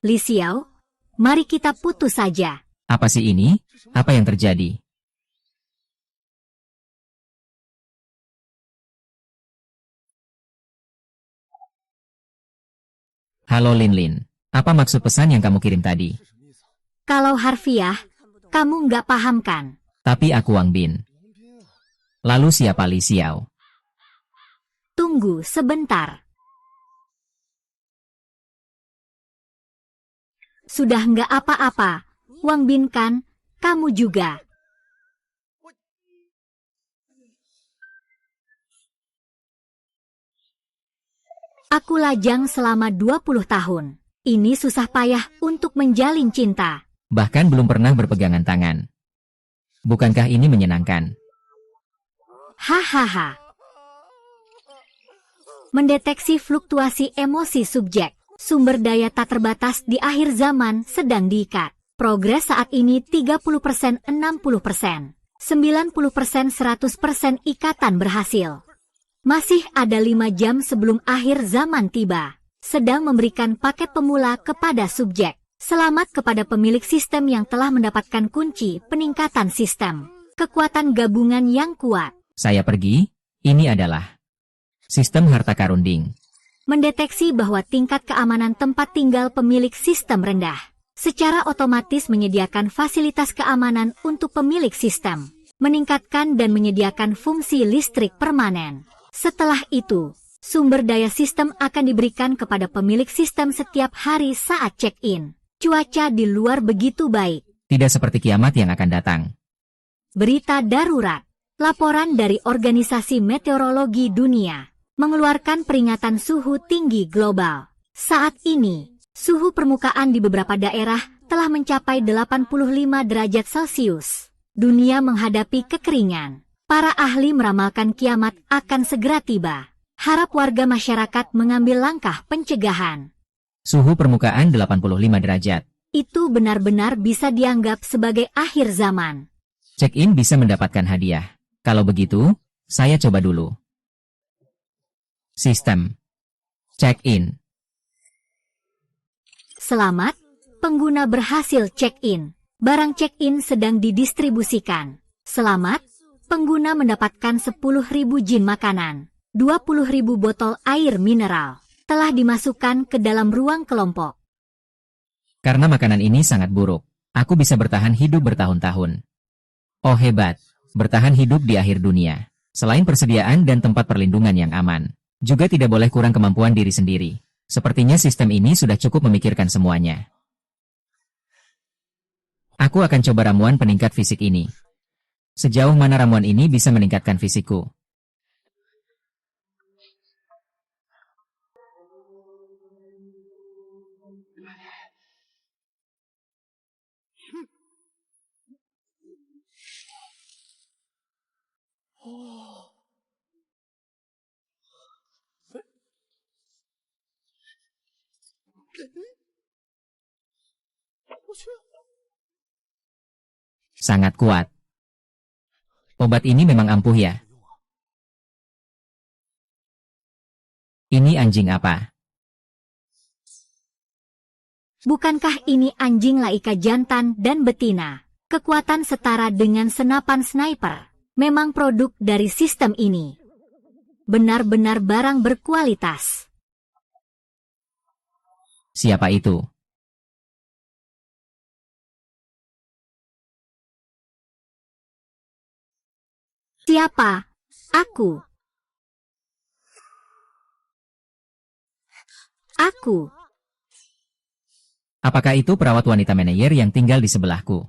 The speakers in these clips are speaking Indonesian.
Li Xiao, mari kita putus saja. Apa sih ini? Apa yang terjadi? Halo Lin. Apa maksud pesan yang kamu kirim tadi? Kalau harfiah, kamu nggak paham kan? Tapi aku Wang Bin. Lalu siapa Li Xiao? Tunggu sebentar. Sudah nggak apa-apa, Wang Bin kan? Kamu juga. Aku lajang selama 20 tahun. Ini susah payah untuk menjalin cinta. Bahkan belum pernah berpegangan tangan. Bukankah ini menyenangkan? Hahaha. Mendeteksi fluktuasi emosi subjek. Sumber daya tak terbatas di akhir zaman sedang diikat. Progres saat ini 30%, 60%. 90%, 100% ikatan berhasil. Masih ada 5 jam sebelum akhir zaman tiba. Sedang memberikan paket pemula kepada subjek. Selamat kepada pemilik sistem yang telah mendapatkan kunci peningkatan sistem. Kekuatan gabungan yang kuat. Saya pergi, ini adalah sistem harta karunding. Mendeteksi bahwa tingkat keamanan tempat tinggal pemilik sistem rendah. Secara otomatis menyediakan fasilitas keamanan untuk pemilik sistem. Meningkatkan dan menyediakan fungsi listrik permanen. Setelah itu, sumber daya sistem akan diberikan kepada pemilik sistem setiap hari saat check-in. Cuaca di luar begitu baik. Tidak seperti kiamat yang akan datang. Berita darurat. Laporan dari Organisasi Meteorologi Dunia mengeluarkan peringatan suhu tinggi global. Saat ini, suhu permukaan di beberapa daerah telah mencapai 85 derajat Celcius. Dunia menghadapi kekeringan. Para ahli meramalkan kiamat akan segera tiba. Harap warga masyarakat mengambil langkah pencegahan. Suhu permukaan 85 derajat. Itu benar-benar bisa dianggap sebagai akhir zaman. Check-in bisa mendapatkan hadiah. Kalau begitu, saya coba dulu. Sistem. Check-in. Selamat, pengguna berhasil check-in. Barang check-in sedang didistribusikan. Selamat, pengguna mendapatkan 10.000 jin makanan. 20.000 botol air mineral. Telah dimasukkan ke dalam ruang kelompok. Karena makanan ini sangat buruk, aku bisa bertahan hidup bertahun-tahun. Oh hebat, bertahan hidup di akhir dunia. Selain persediaan dan tempat perlindungan yang aman, juga tidak boleh kurang kemampuan diri sendiri. Sepertinya sistem ini sudah cukup memikirkan semuanya. Aku akan coba ramuan peningkat fisik ini. Sejauh mana ramuan ini bisa meningkatkan fisikku? Sangat kuat. Obat ini memang ampuh ya? Ini anjing apa? Bukankah ini anjing laika jantan dan betina? Kekuatan setara dengan senapan sniper. Memang produk dari sistem ini. Benar-benar barang berkualitas. Siapa itu? Siapa? Aku. Aku. Apakah itu perawat wanita manajer yang tinggal di sebelahku?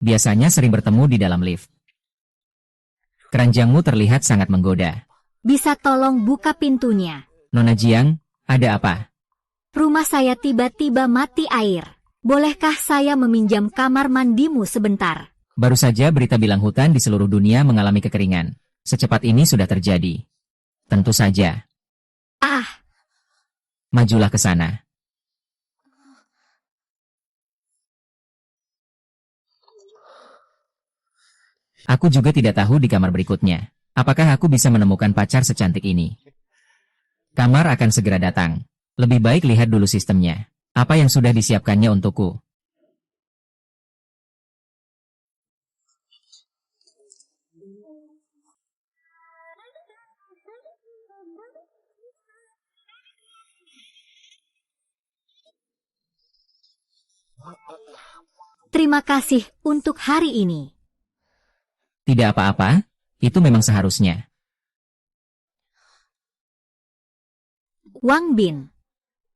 Biasanya sering bertemu di dalam lift. Keranjangmu terlihat sangat menggoda. Bisa tolong buka pintunya? Nona Jiang, ada apa? Rumah saya tiba-tiba mati air. Bolehkah saya meminjam kamar mandimu sebentar? Baru saja berita bilang hutan di seluruh dunia mengalami kekeringan. Secepat ini sudah terjadi. Tentu saja. Ah, Majulah ke sana. Aku juga tidak tahu di kamar berikutnya. Apakah aku bisa menemukan pacar secantik ini? Kamar akan segera datang. Lebih baik lihat dulu sistemnya. Apa yang sudah disiapkannya untukku? Terima kasih untuk hari ini. Tidak apa-apa, itu memang seharusnya. Wang Bin,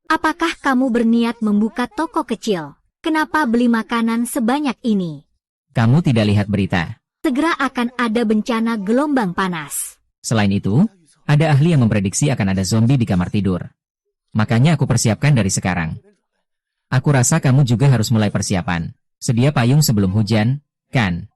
apakah kamu berniat membuka toko kecil? Kenapa beli makanan sebanyak ini? Kamu tidak lihat berita. Segera akan ada bencana gelombang panas. Selain itu, ada ahli yang memprediksi akan ada zombie di kamar tidur. Makanya aku persiapkan dari sekarang. Aku rasa kamu juga harus mulai persiapan. Sedia payung sebelum hujan, kan?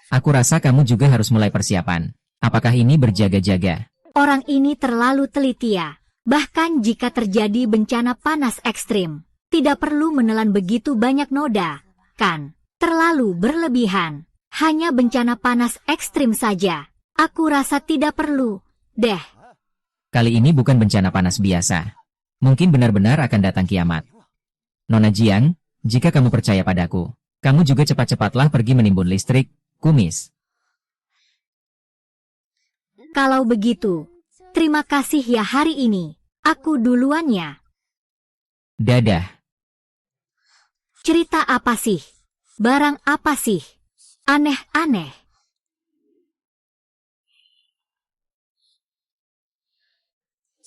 Aku rasa kamu juga harus mulai persiapan. Apakah ini berjaga-jaga? Orang ini terlalu teliti ya. Bahkan jika terjadi bencana panas ekstrim, tidak perlu menelan begitu banyak noda, kan? Terlalu berlebihan. Hanya bencana panas ekstrim saja. Aku rasa tidak perlu, deh. Kali ini bukan bencana panas biasa. Mungkin benar-benar akan datang kiamat. Nona Jiang, jika kamu percaya padaku, kamu juga cepat-cepatlah pergi menimbun listrik, kumis. Kalau begitu, terima kasih ya hari ini. Aku duluan ya. Dadah. Cerita apa sih? Barang apa sih? Aneh-aneh.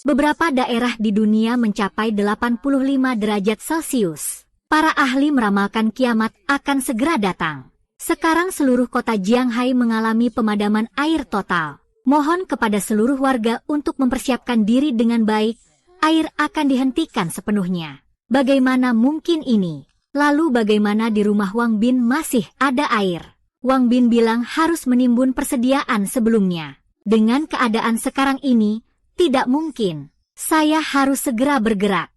Beberapa daerah di dunia mencapai 85 derajat Celcius. Para ahli meramalkan kiamat akan segera datang. Sekarang seluruh kota Jianghai mengalami pemadaman air total. Mohon kepada seluruh warga untuk mempersiapkan diri dengan baik. Air akan dihentikan sepenuhnya. Bagaimana mungkin ini? Lalu bagaimana di rumah Wang Bin masih ada air? Wang Bin bilang harus menimbun persediaan sebelumnya. Dengan keadaan sekarang ini, tidak mungkin. Saya harus segera bergerak.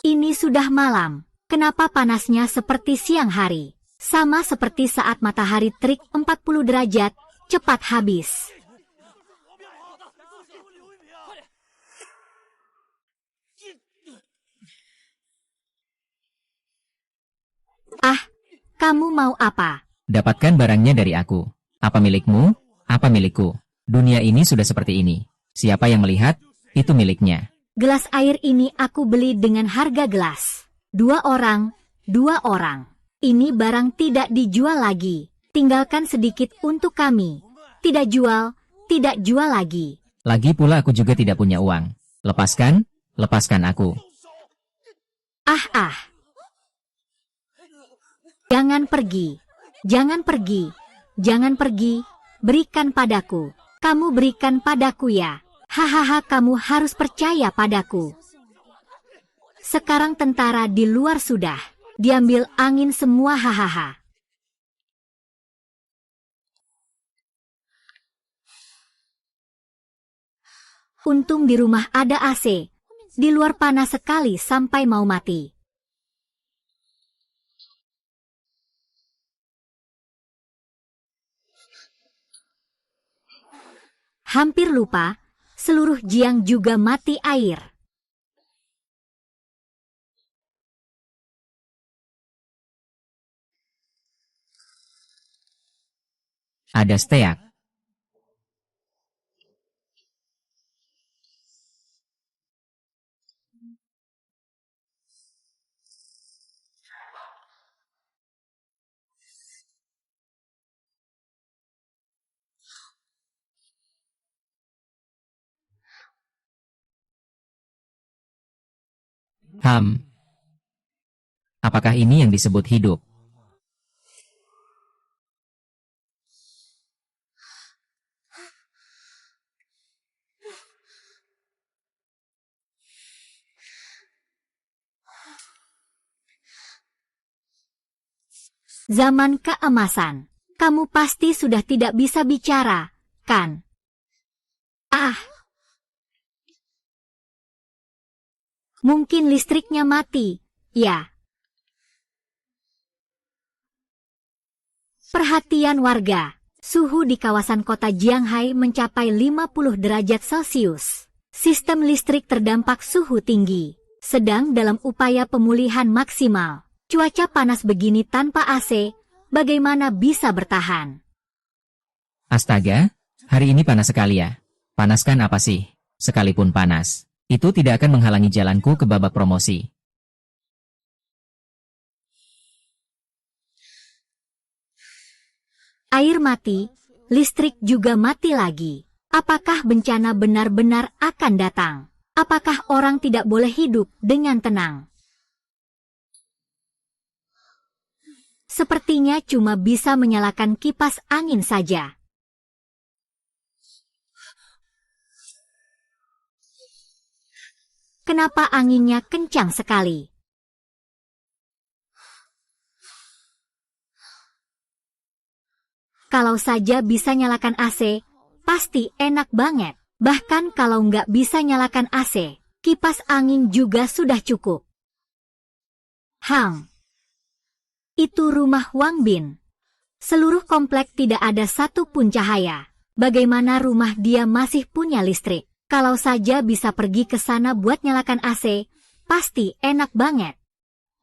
Ini sudah malam. Kenapa panasnya seperti siang hari? Sama seperti saat matahari terik 40 derajat, cepat habis. Kamu mau apa? Dapatkan barangnya dari aku. Apa milikmu? Apa milikku? Dunia ini sudah seperti ini. Siapa yang melihat, itu miliknya. Gelas air ini aku beli dengan harga gelas. 2 orang, 2 orang. Ini barang tidak dijual lagi. Tinggalkan sedikit untuk kami. Tidak jual, tidak jual lagi. Lagi pula aku juga tidak punya uang. Lepaskan, lepaskan aku. Jangan pergi. Jangan pergi. Jangan pergi. Berikan padaku. Kamu berikan padaku ya. Hahaha, kamu harus percaya padaku. Sekarang tentara di luar sudah diambil angin semua, hahaha. Untung di rumah ada AC. Di luar panas sekali sampai mau mati. Hampir lupa, seluruh Jiang juga mati air. Ada steak. Apakah ini yang disebut hidup? Zaman keemasan. Kamu pasti sudah tidak bisa bicara, kan? Mungkin listriknya mati, ya. Perhatian warga, suhu di kawasan kota Jianghai mencapai 50 derajat Celcius. Sistem listrik terdampak suhu tinggi, sedang dalam upaya pemulihan maksimal. Cuaca panas begini tanpa AC, bagaimana bisa bertahan? Astaga, hari ini panas sekali ya. Panaskan apa sih? Sekalipun panas, itu tidak akan menghalangi jalanku ke babak promosi. Air mati, listrik juga mati lagi. Apakah bencana benar-benar akan datang? Apakah orang tidak boleh hidup dengan tenang? Sepertinya cuma bisa menyalakan kipas angin saja. Kenapa anginnya kencang sekali? Kalau saja bisa nyalakan AC, pasti enak banget. Bahkan kalau nggak bisa nyalakan AC, kipas angin juga sudah cukup. Itu rumah Wang Bin. Seluruh komplek tidak ada satu pun cahaya. Bagaimana rumah dia masih punya listrik? Kalau saja bisa pergi ke sana buat nyalakan AC, pasti enak banget.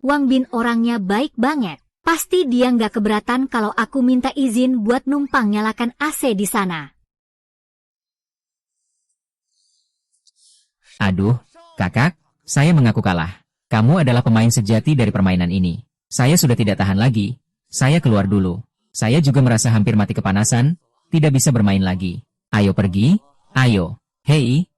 Wang Bin orangnya baik banget. Pasti dia nggak keberatan kalau aku minta izin buat numpang nyalakan AC di sana. Aduh, kakak, saya mengaku kalah. Kamu adalah pemain sejati dari permainan ini. Saya sudah tidak tahan lagi. Saya keluar dulu. Saya juga merasa hampir mati kepanasan, tidak bisa bermain lagi. Ayo pergi, ayo. Hei.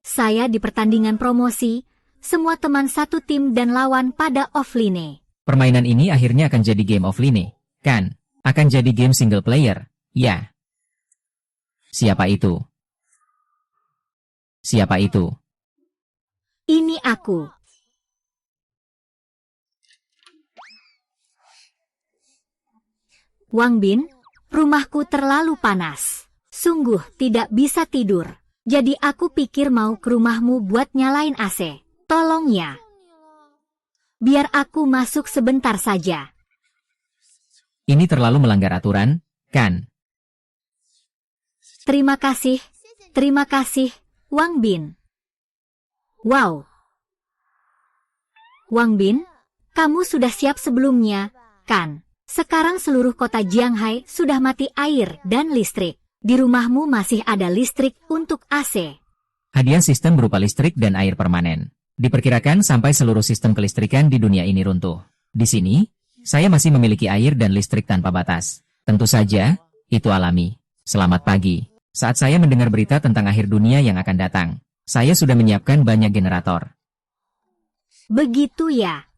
Saya di pertandingan promosi, semua teman satu tim dan lawan pada offline. Permainan ini akhirnya akan jadi game offline, kan? Akan jadi game single player, ya. Siapa itu? Siapa itu? Ini aku. Wang Bin, rumahku terlalu panas. Sungguh tidak bisa tidur. Jadi aku pikir mau ke rumahmu buat nyalain AC. Tolong ya. Biar aku masuk sebentar saja. Ini terlalu melanggar aturan, kan? Terima kasih, Wang Bin. Wow. Wang Bin, kamu sudah siap sebelumnya, kan? Sekarang seluruh kota Jianghai sudah mati air dan listrik. Di rumahmu masih ada listrik untuk AC. Hadiah sistem berupa listrik dan air permanen. Diperkirakan sampai seluruh sistem kelistrikan di dunia ini runtuh. Di sini, saya masih memiliki air dan listrik tanpa batas. Tentu saja, itu alami. Selamat pagi. Saat saya mendengar berita tentang akhir dunia yang akan datang, saya sudah menyiapkan banyak generator. Begitu ya.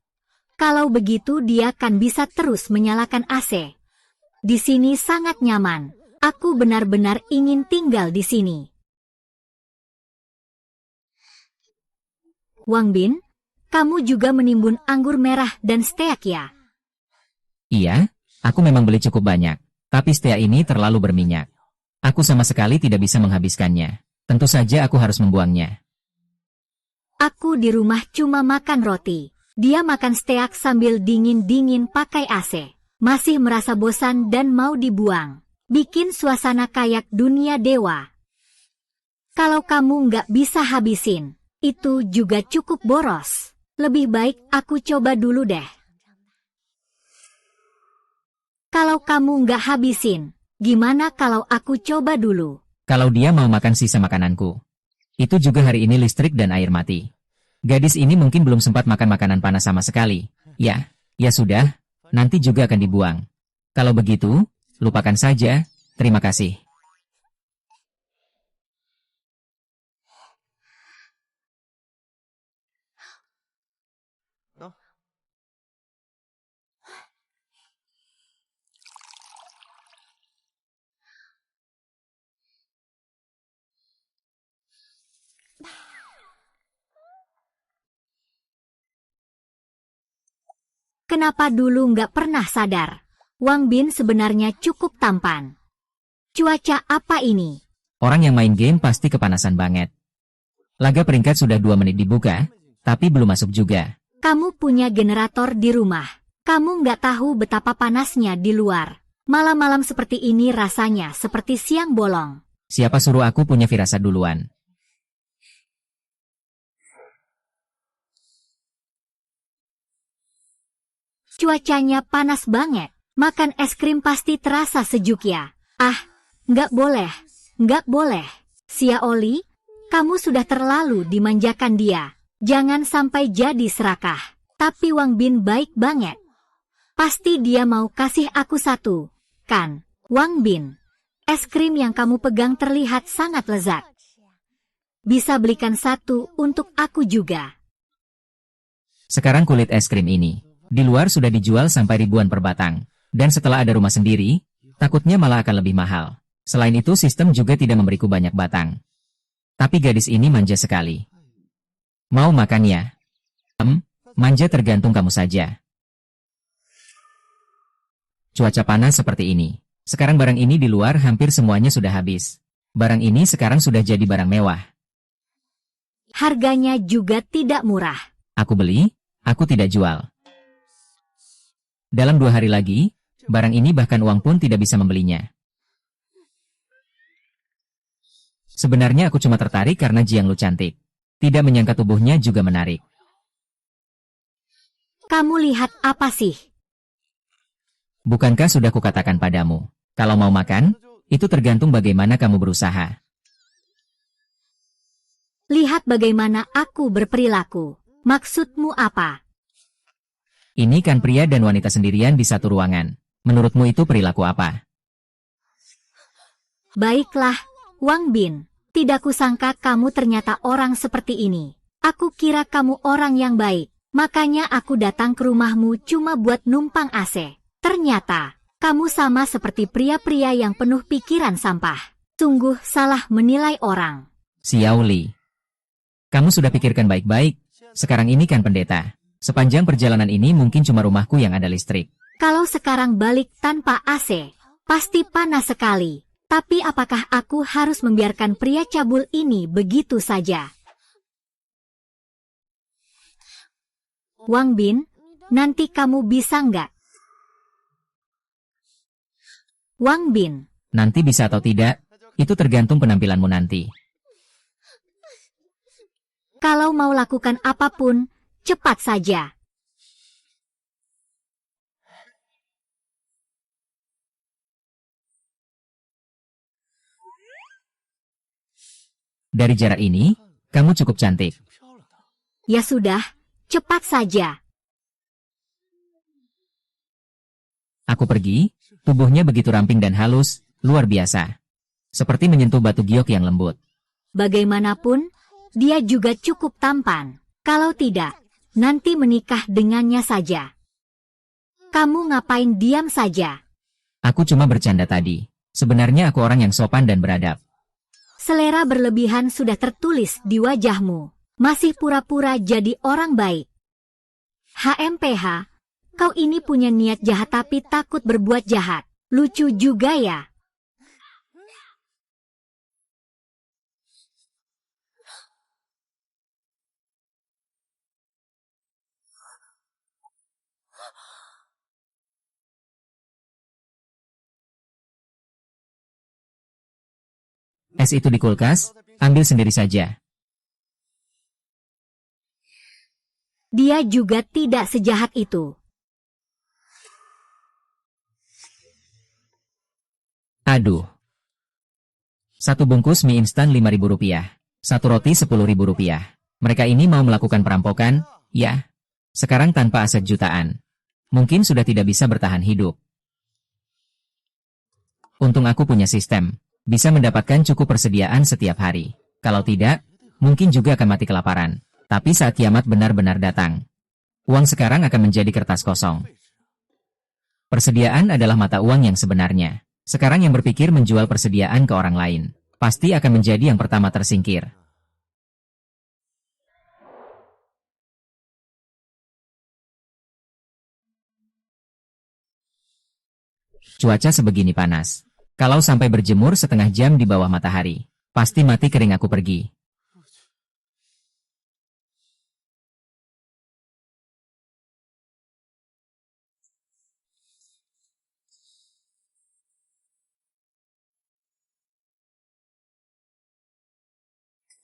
Kalau begitu dia kan bisa terus menyalakan AC. Di sini sangat nyaman. Aku benar-benar ingin tinggal di sini. Wang Bin, kamu juga menimbun anggur merah dan steak ya? Iya, aku memang beli cukup banyak. Tapi steak ini terlalu berminyak. Aku sama sekali tidak bisa menghabiskannya. Tentu saja aku harus membuangnya. Aku di rumah cuma makan roti. Dia makan steak sambil dingin-dingin pakai AC. Masih merasa bosan dan mau dibuang. Bikin suasana kayak dunia dewa. Kalau kamu nggak bisa habisin, itu juga cukup boros. Lebih baik aku coba dulu deh. Kalau kamu nggak habisin, gimana kalau aku coba dulu? Kalau dia mau makan sisa makananku. Itu juga hari ini listrik dan air mati. Gadis ini mungkin belum sempat makan makanan panas sama sekali. Ya sudah, nanti juga akan dibuang. Kalau begitu, lupakan saja, terima kasih. Kenapa dulu nggak pernah sadar? Wang Bin sebenarnya cukup tampan. Cuaca apa ini? Orang yang main game pasti kepanasan banget. Laga peringkat sudah 2 menit dibuka, tapi belum masuk juga. Kamu punya generator di rumah. Kamu nggak tahu betapa panasnya di luar. Malam-malam seperti ini rasanya seperti siang bolong. Siapa suruh aku punya firasat duluan? Cuacanya panas banget. Makan es krim pasti terasa sejuk ya. Ah, nggak boleh. Nggak boleh. Xiaoli, kamu sudah terlalu dimanjakan dia. Jangan sampai jadi serakah. Tapi Wang Bin baik banget. Pasti dia mau kasih aku satu. Kan, Wang Bin. Es krim yang kamu pegang terlihat sangat lezat. Bisa belikan satu untuk aku juga. Sekarang kulit es krim ini di luar sudah dijual sampai ribuan per batang. Dan setelah ada rumah sendiri, takutnya malah akan lebih mahal. Selain itu sistem juga tidak memberiku banyak batang. Tapi gadis ini manja sekali. Mau makan ya? Manja tergantung kamu saja. Cuaca panas seperti ini. Sekarang barang ini di luar hampir semuanya sudah habis. Barang ini sekarang sudah jadi barang mewah. Harganya juga tidak murah. Aku beli, aku tidak jual. Dalam 2 hari lagi, barang ini bahkan uang pun tidak bisa membelinya. Sebenarnya aku cuma tertarik karena Jianglu cantik. Tidak menyangka tubuhnya juga menarik. Kamu lihat apa sih? Bukankah sudah kukatakan padamu, kalau mau makan, itu tergantung bagaimana kamu berusaha. Lihat bagaimana aku berperilaku. Maksudmu apa? Ini kan pria dan wanita sendirian di satu ruangan. Menurutmu itu perilaku apa? Baiklah, Wang Bin. Tidak kusangka kamu ternyata orang seperti ini. Aku kira kamu orang yang baik. Makanya aku datang ke rumahmu cuma buat numpang AC. Ternyata, kamu sama seperti pria-pria yang penuh pikiran sampah. Sungguh salah menilai orang. Xiaoli, kamu sudah pikirkan baik-baik. Sekarang ini kan pendeta. Sepanjang perjalanan ini mungkin cuma rumahku yang ada listrik. Kalau sekarang balik tanpa AC, pasti panas sekali. Tapi apakah aku harus membiarkan pria cabul ini begitu saja? Wang Bin, nanti kamu bisa nggak? Wang Bin. Nanti bisa atau tidak, itu tergantung penampilanmu nanti. Kalau mau lakukan apapun, cepat saja. Dari jarak ini, kamu cukup cantik. Ya sudah, cepat saja. Aku pergi, tubuhnya begitu ramping dan halus, luar biasa. Seperti menyentuh batu giok yang lembut. Bagaimanapun, dia juga cukup tampan. Kalau tidak, nanti menikah dengannya saja. Kamu ngapain diam saja? Aku cuma bercanda tadi. Sebenarnya aku orang yang sopan dan beradab. Selera berlebihan sudah tertulis di wajahmu. Masih pura-pura jadi orang baik. HMPH, kau ini punya niat jahat tapi takut berbuat jahat. Lucu juga ya. Es itu di kulkas, ambil sendiri saja. Dia juga tidak sejahat itu. Aduh. 1 bungkus mie instan Rp5.000. 1 roti Rp10.000. Mereka ini mau melakukan perampokan, ya. Sekarang tanpa aset jutaan. Mungkin sudah tidak bisa bertahan hidup. Untung aku punya sistem. Bisa mendapatkan cukup persediaan setiap hari. Kalau tidak, mungkin juga akan mati kelaparan. Tapi saat kiamat benar-benar datang, uang sekarang akan menjadi kertas kosong. Persediaan adalah mata uang yang sebenarnya. Sekarang yang berpikir menjual persediaan ke orang lain, pasti akan menjadi yang pertama tersingkir. Cuaca sebegini panas. Kalau sampai berjemur setengah jam di bawah matahari, pasti mati kering aku pergi.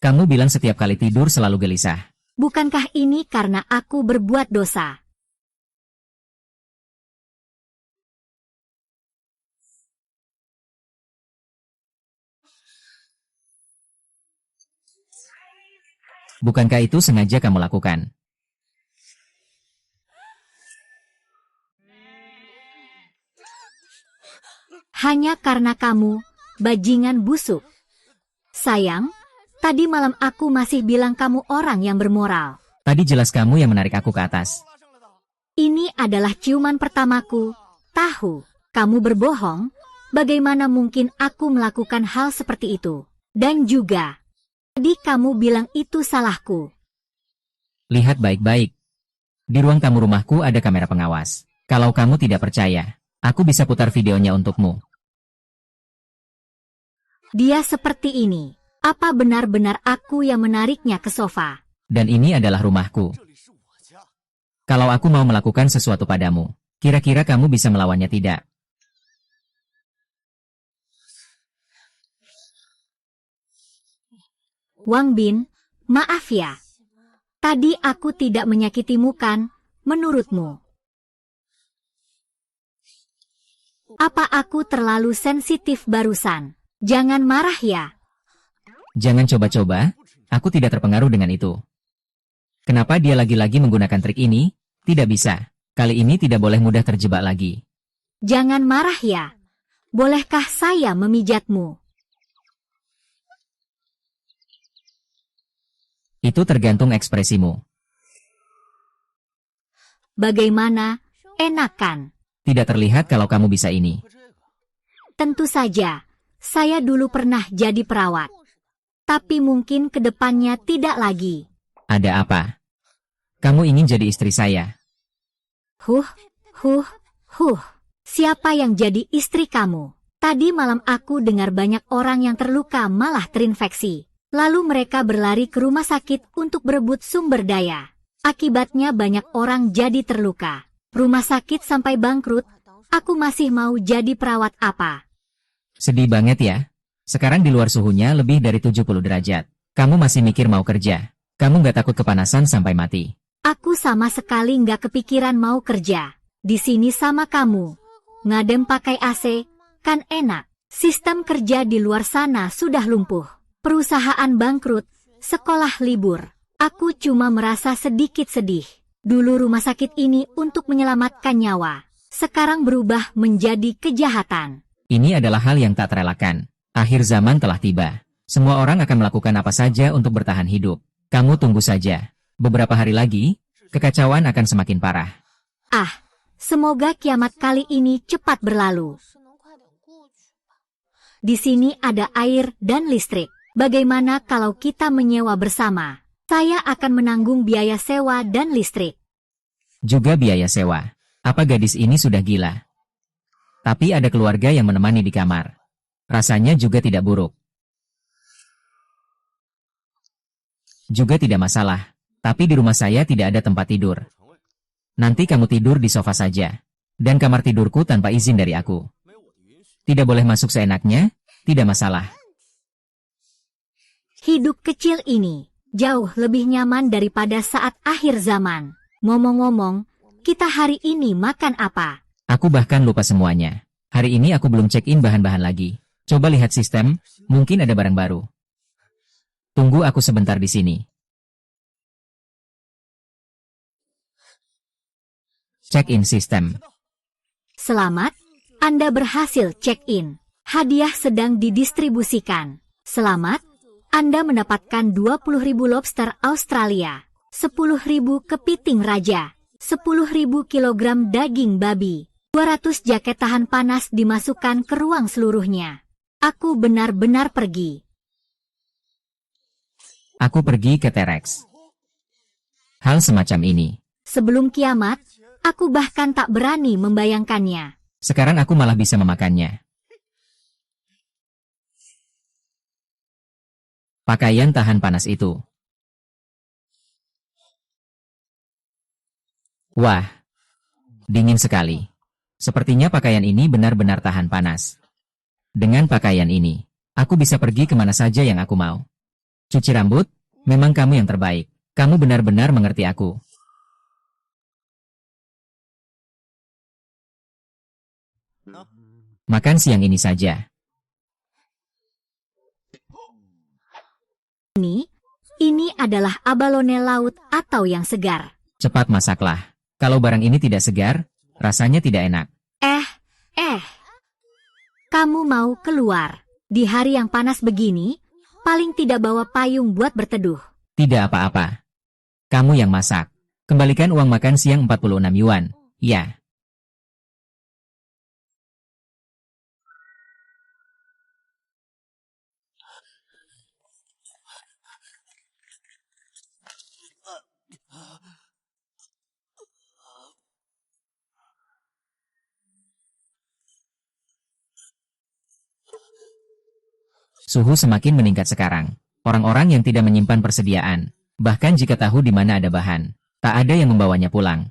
Kamu bilang setiap kali tidur selalu gelisah. Bukankah ini karena aku berbuat dosa? Bukankah itu sengaja kamu lakukan? Hanya karena kamu, bajingan busuk. Sayang, tadi malam aku masih bilang kamu orang yang bermoral. Tadi jelas kamu yang menarik aku ke atas. Ini adalah ciuman pertamaku. Tahu, kamu berbohong. Bagaimana mungkin aku melakukan hal seperti itu? Dan juga, tadi kamu bilang itu salahku. Lihat baik-baik. Di ruang tamu rumahku ada kamera pengawas. Kalau kamu tidak percaya, aku bisa putar videonya untukmu. Dia seperti ini. Apa benar-benar aku yang menariknya ke sofa? Dan ini adalah rumahku. Kalau aku mau melakukan sesuatu padamu, kira-kira kamu bisa melawannya tidak? Wang Bin, maaf ya. Tadi aku tidak menyakitimu kan, menurutmu? Apa aku terlalu sensitif barusan? Jangan marah ya. Jangan coba-coba, aku tidak terpengaruh dengan itu. Kenapa dia lagi-lagi menggunakan trik ini? Tidak bisa. Kali ini tidak boleh mudah terjebak lagi. Jangan marah ya. Bolehkah saya memijatmu? Itu tergantung ekspresimu. Bagaimana? Enak kan? Tidak terlihat kalau kamu bisa ini. Tentu saja. Saya dulu pernah jadi perawat. Tapi mungkin ke depannya tidak lagi. Ada apa? Kamu ingin jadi istri saya? Huh. Siapa yang jadi istri kamu? Tadi malam aku dengar banyak orang yang terluka malah terinfeksi. Lalu mereka berlari ke rumah sakit untuk berebut sumber daya. Akibatnya banyak orang jadi terluka. Rumah sakit sampai bangkrut. Aku masih mau jadi perawat apa? Sedih banget ya. Sekarang di luar suhunya lebih dari 70 derajat. Kamu masih mikir mau kerja. Kamu nggak takut kepanasan sampai mati? Aku sama sekali nggak kepikiran mau kerja. Di sini sama kamu. Ngadem pakai AC, kan enak. Sistem kerja di luar sana sudah lumpuh. Perusahaan bangkrut, sekolah libur. Aku cuma merasa sedikit sedih. Dulu rumah sakit ini untuk menyelamatkan nyawa. Sekarang berubah menjadi kejahatan. Ini adalah hal yang tak terelakkan. Akhir zaman telah tiba. Semua orang akan melakukan apa saja untuk bertahan hidup. Kamu tunggu saja. Beberapa hari lagi, kekacauan akan semakin parah. Semoga kiamat kali ini cepat berlalu. Di sini ada air dan listrik. Bagaimana kalau kita menyewa bersama? Saya akan menanggung biaya sewa dan listrik. Juga biaya sewa. Apa gadis ini sudah gila? Tapi ada keluarga yang menemani di kamar. Rasanya juga tidak buruk. Juga tidak masalah. Tapi di rumah saya tidak ada tempat tidur. Nanti kamu tidur di sofa saja. Dan kamar tidurku tanpa izin dari aku. Tidak boleh masuk seenaknya, tidak masalah. Hidup kecil ini jauh lebih nyaman daripada saat akhir zaman. Ngomong-ngomong, kita hari ini makan apa? Aku bahkan lupa semuanya. Hari ini aku belum check-in bahan-bahan lagi. Coba lihat sistem, mungkin ada barang baru. Tunggu aku sebentar di sini. Check-in sistem. Selamat, Anda berhasil check-in. Hadiah sedang didistribusikan. Selamat, Anda mendapatkan 20.000 lobster Australia, 10.000 kepiting raja, 10.000 kilogram daging babi, 200 jaket tahan panas dimasukkan ke ruang seluruhnya. Aku benar-benar pergi. Aku pergi ke T-Rex. Hal semacam ini. Sebelum kiamat, aku bahkan tak berani membayangkannya. Sekarang aku malah bisa memakannya. Pakaian tahan panas itu. Wah, dingin sekali. Sepertinya pakaian ini benar-benar tahan panas. Dengan pakaian ini, aku bisa pergi kemana saja yang aku mau. Cuci rambut? Memang kamu yang terbaik. Kamu benar-benar mengerti aku. Makan siang ini saja. Ini adalah abalone laut atau yang segar. Cepat masaklah. Kalau barang ini tidak segar, rasanya tidak enak. Kamu mau keluar? Di hari yang panas begini, paling tidak bawa payung buat berteduh. Tidak apa-apa. Kamu yang masak. Kembalikan uang makan siang 46 yuan. Ya. Suhu semakin meningkat sekarang. Orang-orang yang tidak menyimpan persediaan, bahkan jika tahu di mana ada bahan, tak ada yang membawanya pulang.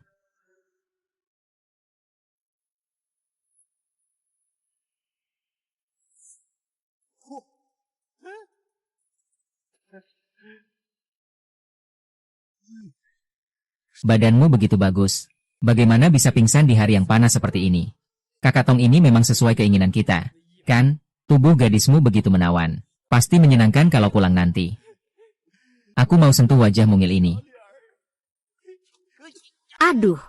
Badanmu begitu bagus. Bagaimana bisa pingsan di hari yang panas seperti ini? Kakak Tong ini memang sesuai keinginan kita, kan? Tubuh gadismu begitu menawan. Pasti menyenangkan kalau pulang nanti. Aku mau sentuh wajah mungil ini. Aduh,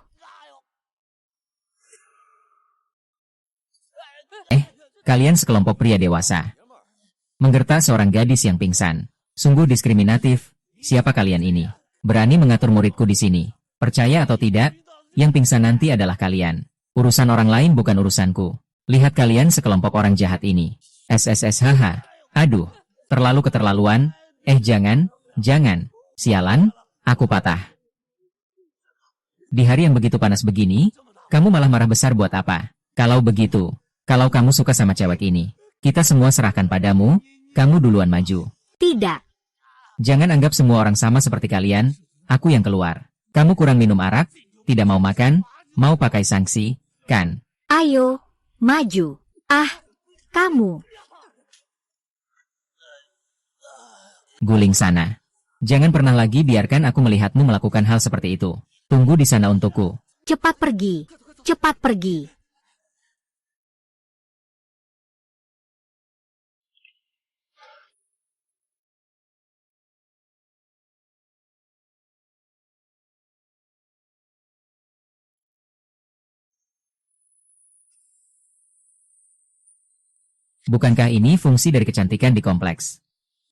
Kalian sekelompok pria dewasa. Menggertak seorang gadis yang pingsan. Sungguh diskriminatif. Siapa kalian ini? Berani mengatur muridku di sini. Percaya atau tidak, yang pingsan nanti adalah kalian. Urusan orang lain bukan urusanku. Lihat kalian sekelompok orang jahat ini. SSSHH. Aduh, terlalu keterlaluan. Jangan. Sialan, aku patah. Di hari yang begitu panas begini, kamu malah marah besar buat apa? Kalau begitu, kalau kamu suka sama cewek ini, kita semua serahkan padamu, kamu duluan maju. tidak. Jangan anggap semua orang sama seperti kalian, aku yang keluar. Kamu kurang minum arak, tidak mau makan, mau pakai sanksi, kan? Ayo, maju. Kamu. Guling sana. Jangan pernah lagi biarkan aku melihatmu melakukan hal seperti itu. Tunggu di sana untukku. Cepat pergi. Cepat pergi. Bukankah ini fungsi dari kecantikan di kompleks?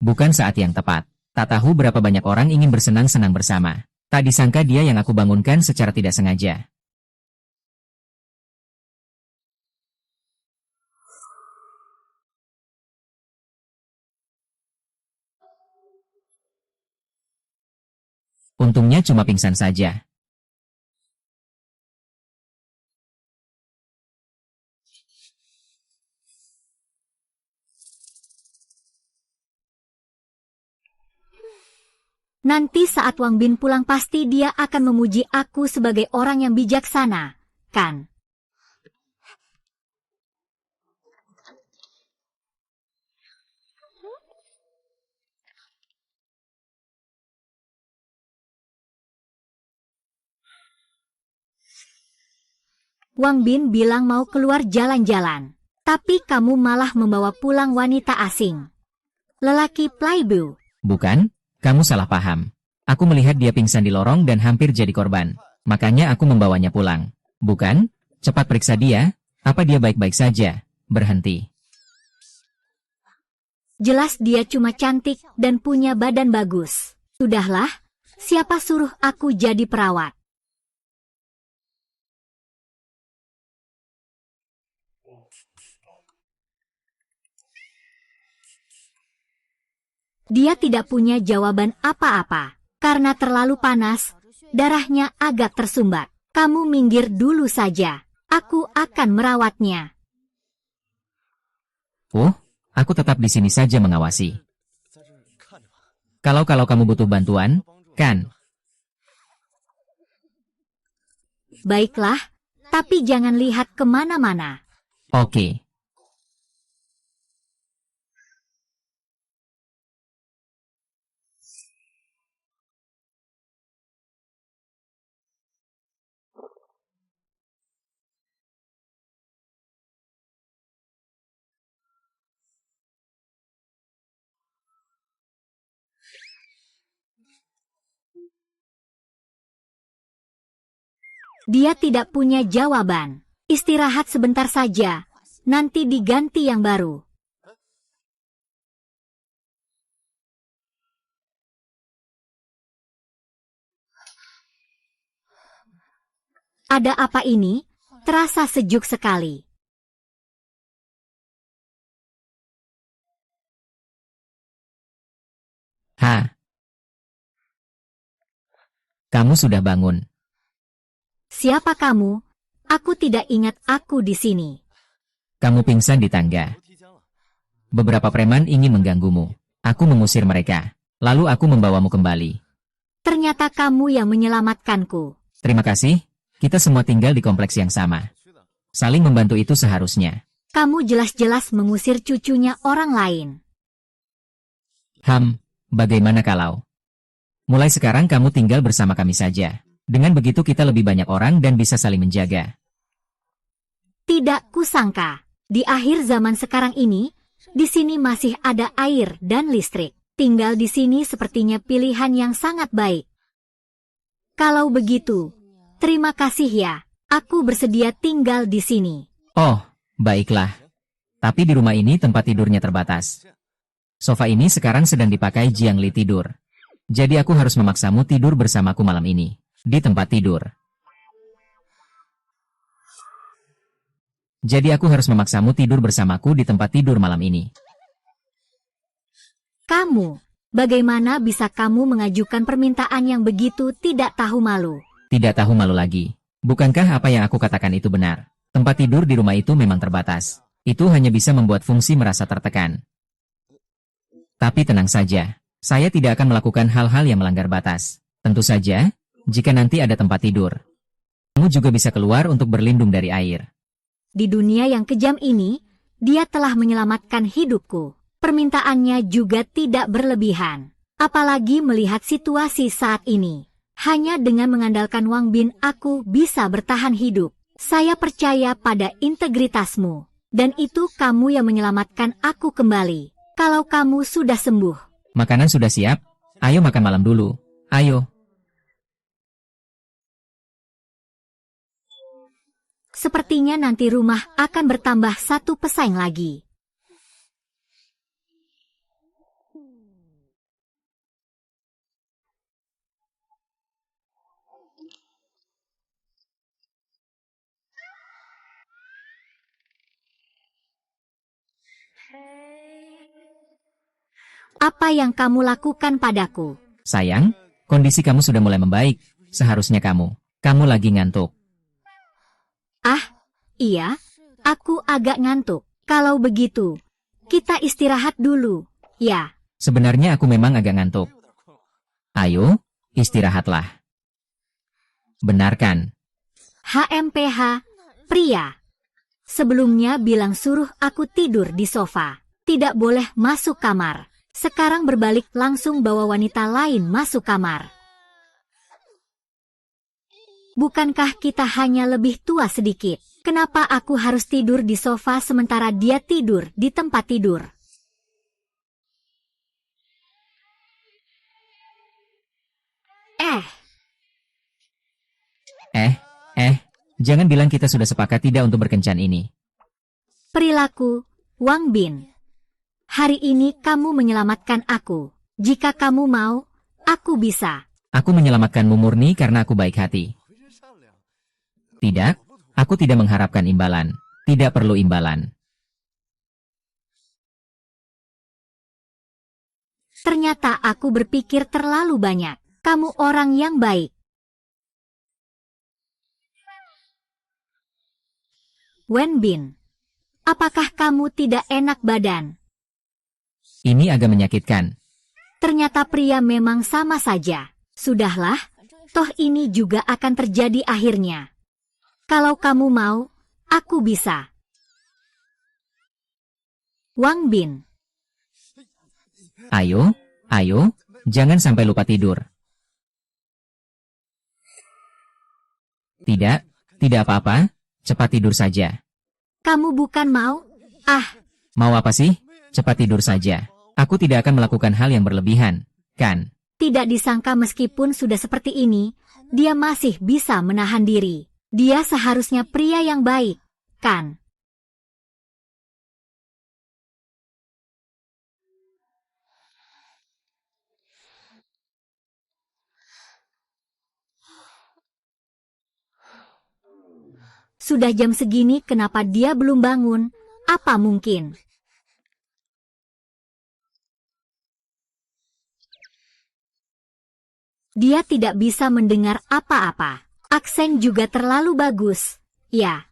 Bukan saat yang tepat. Tak tahu berapa banyak orang ingin bersenang-senang bersama. Tak disangka dia yang aku bangunkan secara tidak sengaja. Untungnya cuma pingsan saja. Nanti saat Wang Bin pulang pasti dia akan memuji aku sebagai orang yang bijaksana, kan? Wang Bin bilang mau keluar jalan-jalan, tapi kamu malah membawa pulang wanita asing. Lelaki playboy. Bukan? Kamu salah paham. Aku melihat dia pingsan di lorong dan hampir jadi korban. Makanya aku membawanya pulang. Bukan? Cepat periksa dia. Apa dia baik-baik saja? Berhenti. Jelas dia cuma cantik dan punya badan bagus. Sudahlah, siapa suruh aku jadi perawat? Dia tidak punya jawaban apa-apa. Karena terlalu panas, darahnya agak tersumbat. Kamu minggir dulu saja. Aku akan merawatnya. Aku tetap di sini saja mengawasi. Kalau kamu butuh bantuan, kan? Baiklah, tapi jangan lihat kemana-mana. Oke. Dia tidak punya jawaban. Istirahat sebentar saja, nanti diganti yang baru. Ada apa ini? Terasa sejuk sekali. Ha, kamu sudah bangun. Siapa kamu? Aku tidak ingat aku di sini. Kamu pingsan di tangga. Beberapa preman ingin mengganggumu. Aku mengusir mereka. Lalu aku membawamu kembali. Ternyata kamu yang menyelamatkanku. Terima kasih. Kita semua tinggal di kompleks yang sama. Saling membantu itu seharusnya. Kamu jelas-jelas mengusir cucunya orang lain. Bagaimana kalau? Mulai sekarang kamu tinggal bersama kami saja. Dengan begitu kita lebih banyak orang dan bisa saling menjaga. Tidak kusangka, di akhir zaman sekarang ini, di sini masih ada air dan listrik. Tinggal di sini sepertinya pilihan yang sangat baik. Kalau begitu, terima kasih ya, aku bersedia tinggal di sini. Oh, baiklah. Tapi di rumah ini tempat tidurnya terbatas. Sofa ini sekarang sedang dipakai Jiang Li tidur. Jadi aku harus memaksamu tidur bersamaku malam ini. Di tempat tidur. Jadi aku harus memaksamu tidur bersamaku di tempat tidur malam ini. Kamu, bagaimana bisa kamu mengajukan permintaan yang begitu tidak tahu malu? Tidak tahu malu lagi. Bukankah apa yang aku katakan itu benar? Tempat tidur di rumah itu memang terbatas. Itu hanya bisa membuat fungsi merasa tertekan. Tapi tenang saja, saya tidak akan melakukan hal-hal yang melanggar batas. Tentu saja, jika nanti ada tempat tidur, kamu juga bisa keluar untuk berlindung dari air. Di dunia yang kejam ini, dia telah menyelamatkan hidupku. Permintaannya juga tidak berlebihan. Apalagi melihat situasi saat ini. Hanya dengan mengandalkan Wang Bin aku bisa bertahan hidup. Saya percaya pada integritasmu. Dan itu kamu yang menyelamatkan aku kembali. Kalau kamu sudah sembuh. Makanan sudah siap? Ayo makan malam dulu. Ayo. Sepertinya nanti rumah akan bertambah satu pesaing lagi. Apa yang kamu lakukan padaku? Sayang, kondisi kamu sudah mulai membaik. Seharusnya kamu lagi ngantuk. Ah, iya, aku agak ngantuk. Kalau begitu, kita istirahat dulu, ya. Sebenarnya aku memang agak ngantuk. Ayo, istirahatlah. Benar kan? HMPH, pria. Sebelumnya bilang suruh aku tidur di sofa. Tidak boleh masuk kamar. Sekarang berbalik langsung bawa wanita lain masuk kamar. Bukankah kita hanya lebih tua sedikit? Kenapa aku harus tidur di sofa sementara dia tidur di tempat tidur? Jangan bilang kita sudah sepakat tidak untuk berkencan ini. Perilaku, Wang Bin. Hari ini kamu menyelamatkan aku. Jika kamu mau, aku bisa. Aku menyelamatkanmu murni karena aku baik hati. Tidak, aku tidak mengharapkan imbalan. Tidak perlu imbalan. Ternyata aku berpikir terlalu banyak. Kamu orang yang baik. Wen Bin, apakah kamu tidak enak badan? Ini agak menyakitkan. Ternyata pria memang sama saja. Sudahlah, toh ini juga akan terjadi akhirnya. Kalau kamu mau, aku bisa. Wang Bin. Ayo, jangan sampai lupa tidur. Tidak apa-apa, cepat tidur saja. Kamu bukan mau? Mau apa sih? Cepat tidur saja. Aku tidak akan melakukan hal yang berlebihan, kan? Tidak disangka meskipun sudah seperti ini, dia masih bisa menahan diri. Dia seharusnya pria yang baik, kan? Sudah jam segini kenapa dia belum bangun? Apa mungkin? Dia tidak bisa mendengar apa-apa. Aksen juga terlalu bagus. Ya,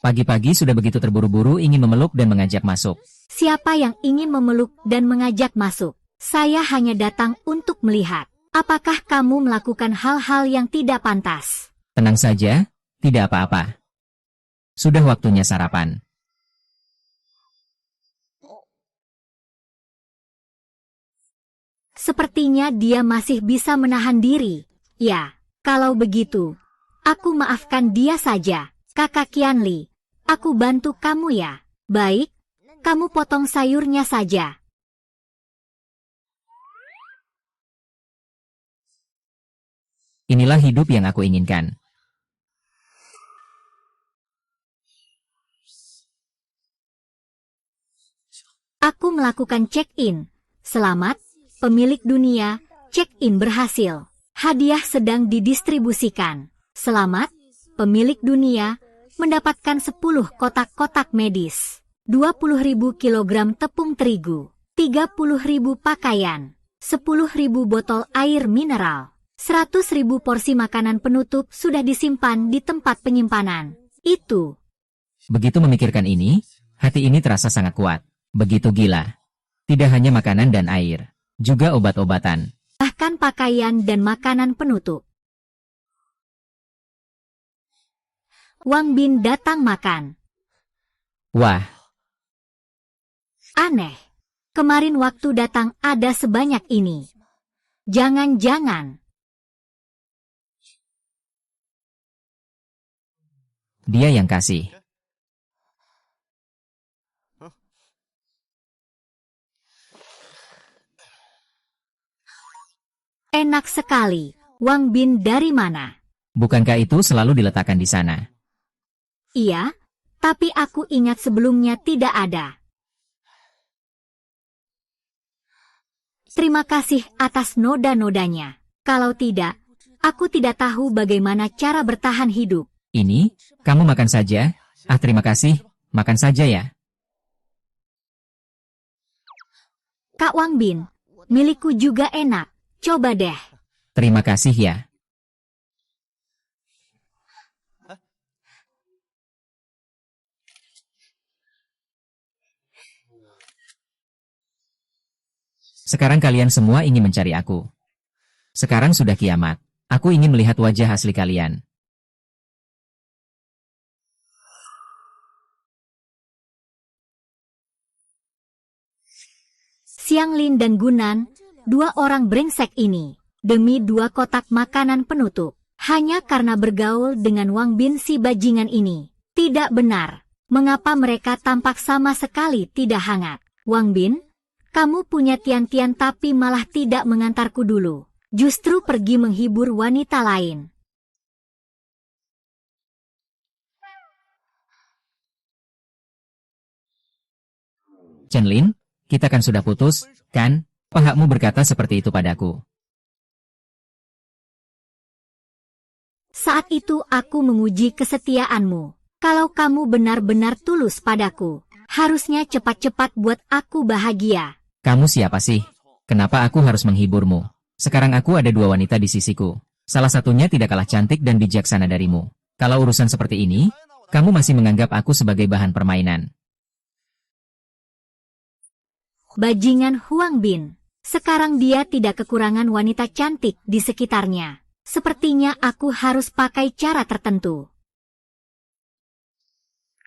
Pagi-pagi sudah begitu terburu-buru ingin memeluk dan mengajak masuk. siapa yang ingin memeluk dan mengajak masuk? Saya hanya datang untuk melihat. Apakah kamu melakukan hal-hal yang tidak pantas? Tenang saja, tidak apa-apa. Sudah waktunya sarapan. Sepertinya dia masih bisa menahan diri. Ya, kalau begitu, aku maafkan dia saja. Kakak Qianli, aku bantu kamu ya. Baik, kamu potong sayurnya saja. Inilah hidup yang aku inginkan. Aku melakukan check-in. Selamat, pemilik dunia, check-in berhasil. Hadiah sedang didistribusikan. Selamat, pemilik dunia, mendapatkan 10 kotak-kotak medis. 20.000 kilogram tepung terigu. 30.000 pakaian. 10.000 botol air mineral. 100.000 porsi makanan penutup sudah disimpan di tempat penyimpanan. Itu. Begitu memikirkan ini, hati ini terasa sangat kuat. Begitu gila. Tidak hanya makanan dan air, juga obat-obatan. Bahkan pakaian dan makanan penutup. Wang Bin datang makan. Wah, Aneh. Kemarin waktu datang ada sebanyak ini. Jangan-jangan. dia yang kasih. Enak sekali. Wang Bin dari mana? Bukankah itu selalu diletakkan di sana? Iya, tapi aku ingat sebelumnya tidak ada. Terima kasih atas noda-nodanya. Kalau tidak, aku tidak tahu bagaimana cara bertahan hidup. Ini, kamu makan saja. Ah, terima kasih. Makan saja ya. Kak Wang Bin, milikku juga enak. Coba deh. Terima kasih ya. Sekarang kalian semua ingin mencari aku. Sekarang sudah kiamat. Aku ingin melihat wajah asli kalian. Xiang Lin dan Gunan, 2 orang brengsek ini, demi 2 kotak makanan penutup, hanya karena bergaul dengan Wang Bin si bajingan ini. Tidak benar. Mengapa mereka tampak sama sekali tidak hangat? Wang Bin, kamu punya tian-tian tapi malah tidak mengantarku dulu. Justru pergi menghibur wanita lain. Chen Lin, kita kan sudah putus, kan? Apa hakmu berkata seperti itu padaku? Saat itu aku menguji kesetiaanmu. Kalau kamu benar-benar tulus padaku, harusnya cepat-cepat buat aku bahagia. Kamu siapa sih? Kenapa aku harus menghiburmu? Sekarang aku ada 2 wanita di sisiku. Salah satunya tidak kalah cantik dan bijaksana darimu. Kalau urusan seperti ini, kamu masih menganggap aku sebagai bahan permainan. Bajingan Huang Bin. Sekarang dia tidak kekurangan wanita cantik di sekitarnya. Sepertinya aku harus pakai cara tertentu.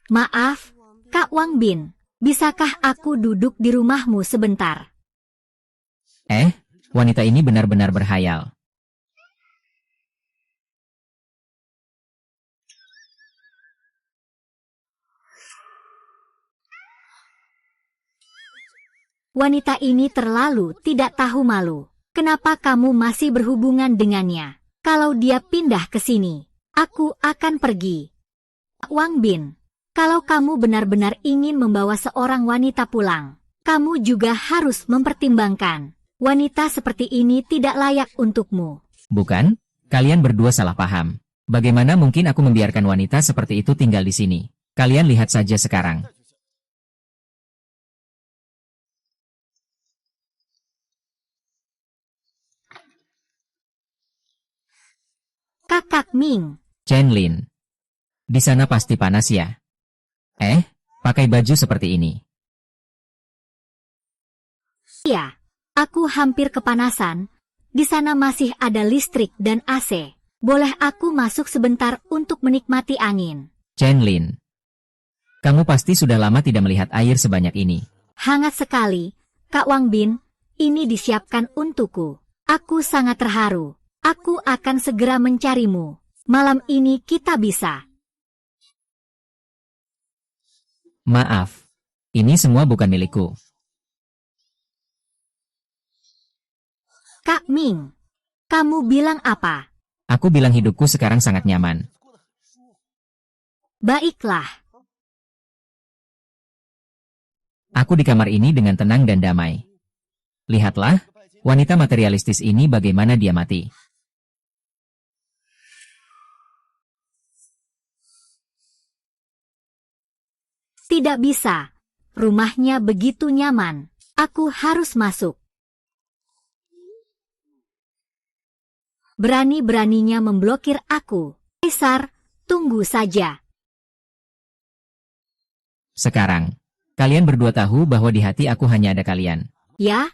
Maaf, Kak Wang Bin. Bisakah aku duduk di rumahmu sebentar? Wanita ini benar-benar berhayal. Wanita ini terlalu tidak tahu malu. Kenapa kamu masih berhubungan dengannya? Kalau dia pindah ke sini, aku akan pergi. Wang Bin, kalau kamu benar-benar ingin membawa seorang wanita pulang, kamu juga harus mempertimbangkan. Wanita seperti ini tidak layak untukmu. Bukan? Kalian berdua salah paham. Bagaimana mungkin aku membiarkan wanita seperti itu tinggal di sini? Kalian lihat saja sekarang. Kakak Ming. Chen Lin. Di sana pasti panas ya? Pakai baju seperti ini. Iya, aku hampir kepanasan. Di sana masih ada listrik dan AC. Boleh aku masuk sebentar untuk menikmati angin? Chen Lin. Kamu pasti sudah lama tidak melihat air sebanyak ini. Hangat sekali, Kak Wang Bin. Ini disiapkan untukku. Aku sangat terharu. Aku akan segera mencarimu. Malam ini kita bisa. Maaf. Ini semua bukan milikku. Kak Ming, kamu bilang apa? Aku bilang hidupku sekarang sangat nyaman. Baiklah. Aku di kamar ini dengan tenang dan damai. Lihatlah, wanita materialistis ini bagaimana dia mati. Tidak bisa. Rumahnya begitu nyaman. Aku harus masuk. Berani-beraninya memblokir aku. Kaisar, tunggu saja. Sekarang, kalian berdua tahu bahwa di hati aku hanya ada kalian. Ya,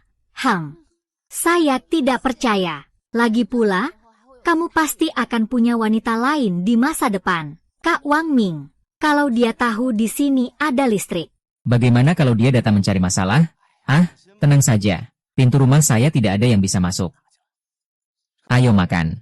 saya tidak percaya. Lagi pula, kamu pasti akan punya wanita lain di masa depan. Kak Wang Ming, kalau dia tahu di sini ada listrik. Bagaimana kalau dia datang mencari masalah? Tenang saja. Pintu rumah saya tidak ada yang bisa masuk. Ayo makan.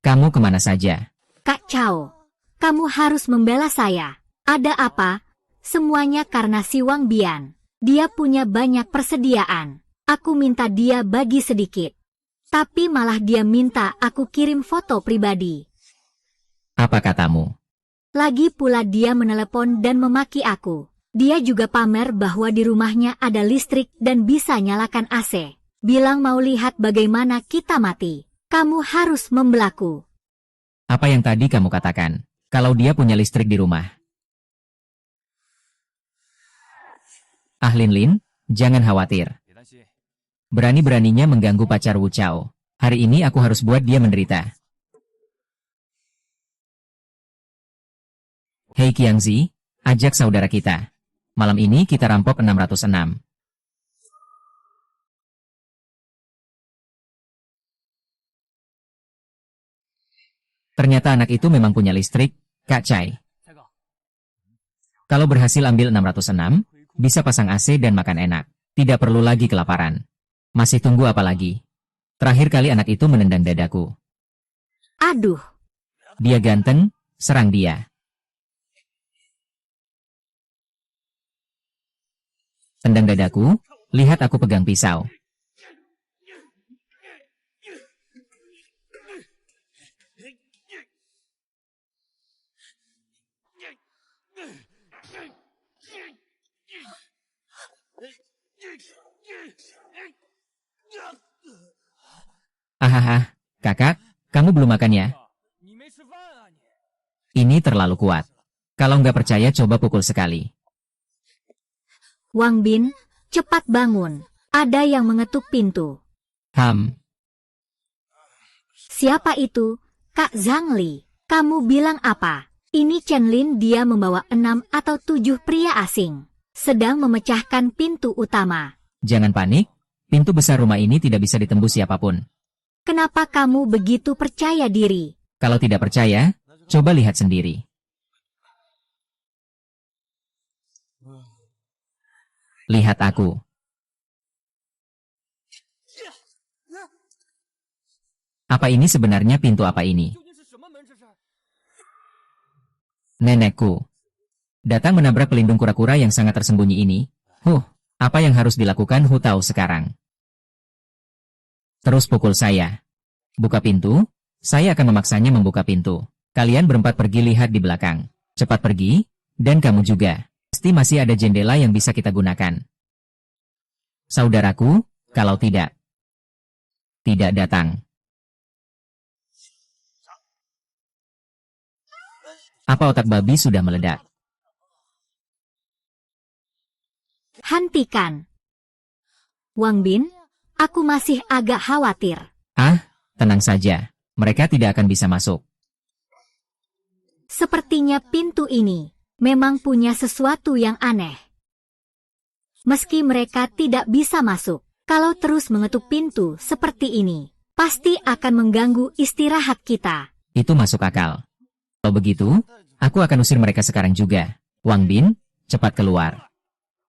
Kamu kemana saja? Kak Chao, kamu harus membela saya. Ada apa? Semuanya karena si Wang Bian. Dia punya banyak persediaan. Aku minta dia bagi sedikit. Tapi malah dia minta aku kirim foto pribadi. Apa katamu? Lagi pula dia menelepon dan memaki aku. Dia juga pamer bahwa di rumahnya ada listrik dan bisa nyalakan AC. Bilang mau lihat bagaimana kita mati. Kamu harus membelaku. Apa yang tadi kamu katakan? Kalau dia punya listrik di rumah. Lin Lin, jangan khawatir. Berani-beraninya mengganggu pacar Wu Chao. Hari ini aku harus buat dia menderita. Hei Qiangzi, ajak saudara kita. Malam ini kita rampok 606. Ternyata anak itu memang punya listrik, Kak Chai. Kalau berhasil ambil 606, bisa pasang AC dan makan enak. Tidak perlu lagi kelaparan. Masih tunggu apa lagi? Terakhir kali anak itu menendang dadaku. Aduh. Dia ganteng, serang dia. Tendang dadaku, lihat aku pegang pisau. Hahaha, kakak, kamu belum makan ya? Ini terlalu kuat. Kalau nggak percaya coba pukul sekali. Wang Bin, cepat bangun. Ada yang mengetuk pintu. Siapa itu? Kak Zhang Li. Kamu bilang apa? Ini Chen Lin, dia membawa 6 atau 7 pria asing. Sedang memecahkan pintu utama. Jangan panik, pintu besar rumah ini tidak bisa ditembus siapapun. Kenapa kamu begitu percaya diri? Kalau tidak percaya, coba lihat sendiri. Lihat aku. Apa ini sebenarnya pintu apa ini? Nenekku. Datang menabrak pelindung kura-kura yang sangat tersembunyi ini. Apa yang harus dilakukan Hu Tao sekarang? Terus pukul saya. Buka pintu, saya akan memaksanya membuka pintu. Kalian berempat pergi lihat di belakang. Cepat pergi, dan kamu juga. Pasti masih ada jendela yang bisa kita gunakan. Saudaraku, kalau tidak datang. Apa otak babi sudah meledak? Hentikan. Wang Bin, aku masih agak khawatir. Tenang saja. Mereka tidak akan bisa masuk. Sepertinya pintu ini memang punya sesuatu yang aneh. Meski mereka tidak bisa masuk, kalau terus mengetuk pintu seperti ini, pasti akan mengganggu istirahat kita. Itu masuk akal. Kalau begitu, aku akan usir mereka sekarang juga. Wang Bin, cepat keluar.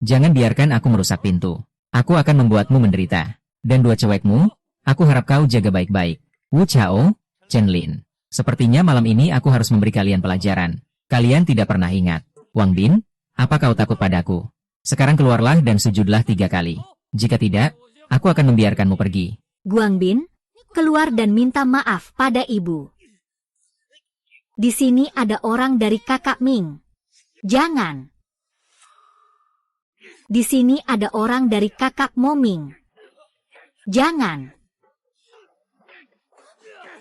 Jangan biarkan aku merusak pintu. Aku akan membuatmu menderita. Dan dua cewekmu, aku harap kau jaga baik-baik. Wu Chao, Chen Lin. Sepertinya malam ini aku harus memberi kalian pelajaran. Kalian tidak pernah ingat. Wang Bin, apa kau takut padaku? Sekarang keluarlah dan sujudlah 3 kali. Jika tidak, aku akan membiarkanmu pergi. Guang Bin, keluar dan minta maaf pada ibu. Di sini ada orang dari kakak Ming. Jangan. Di sini ada orang dari kakak Moming. Jangan.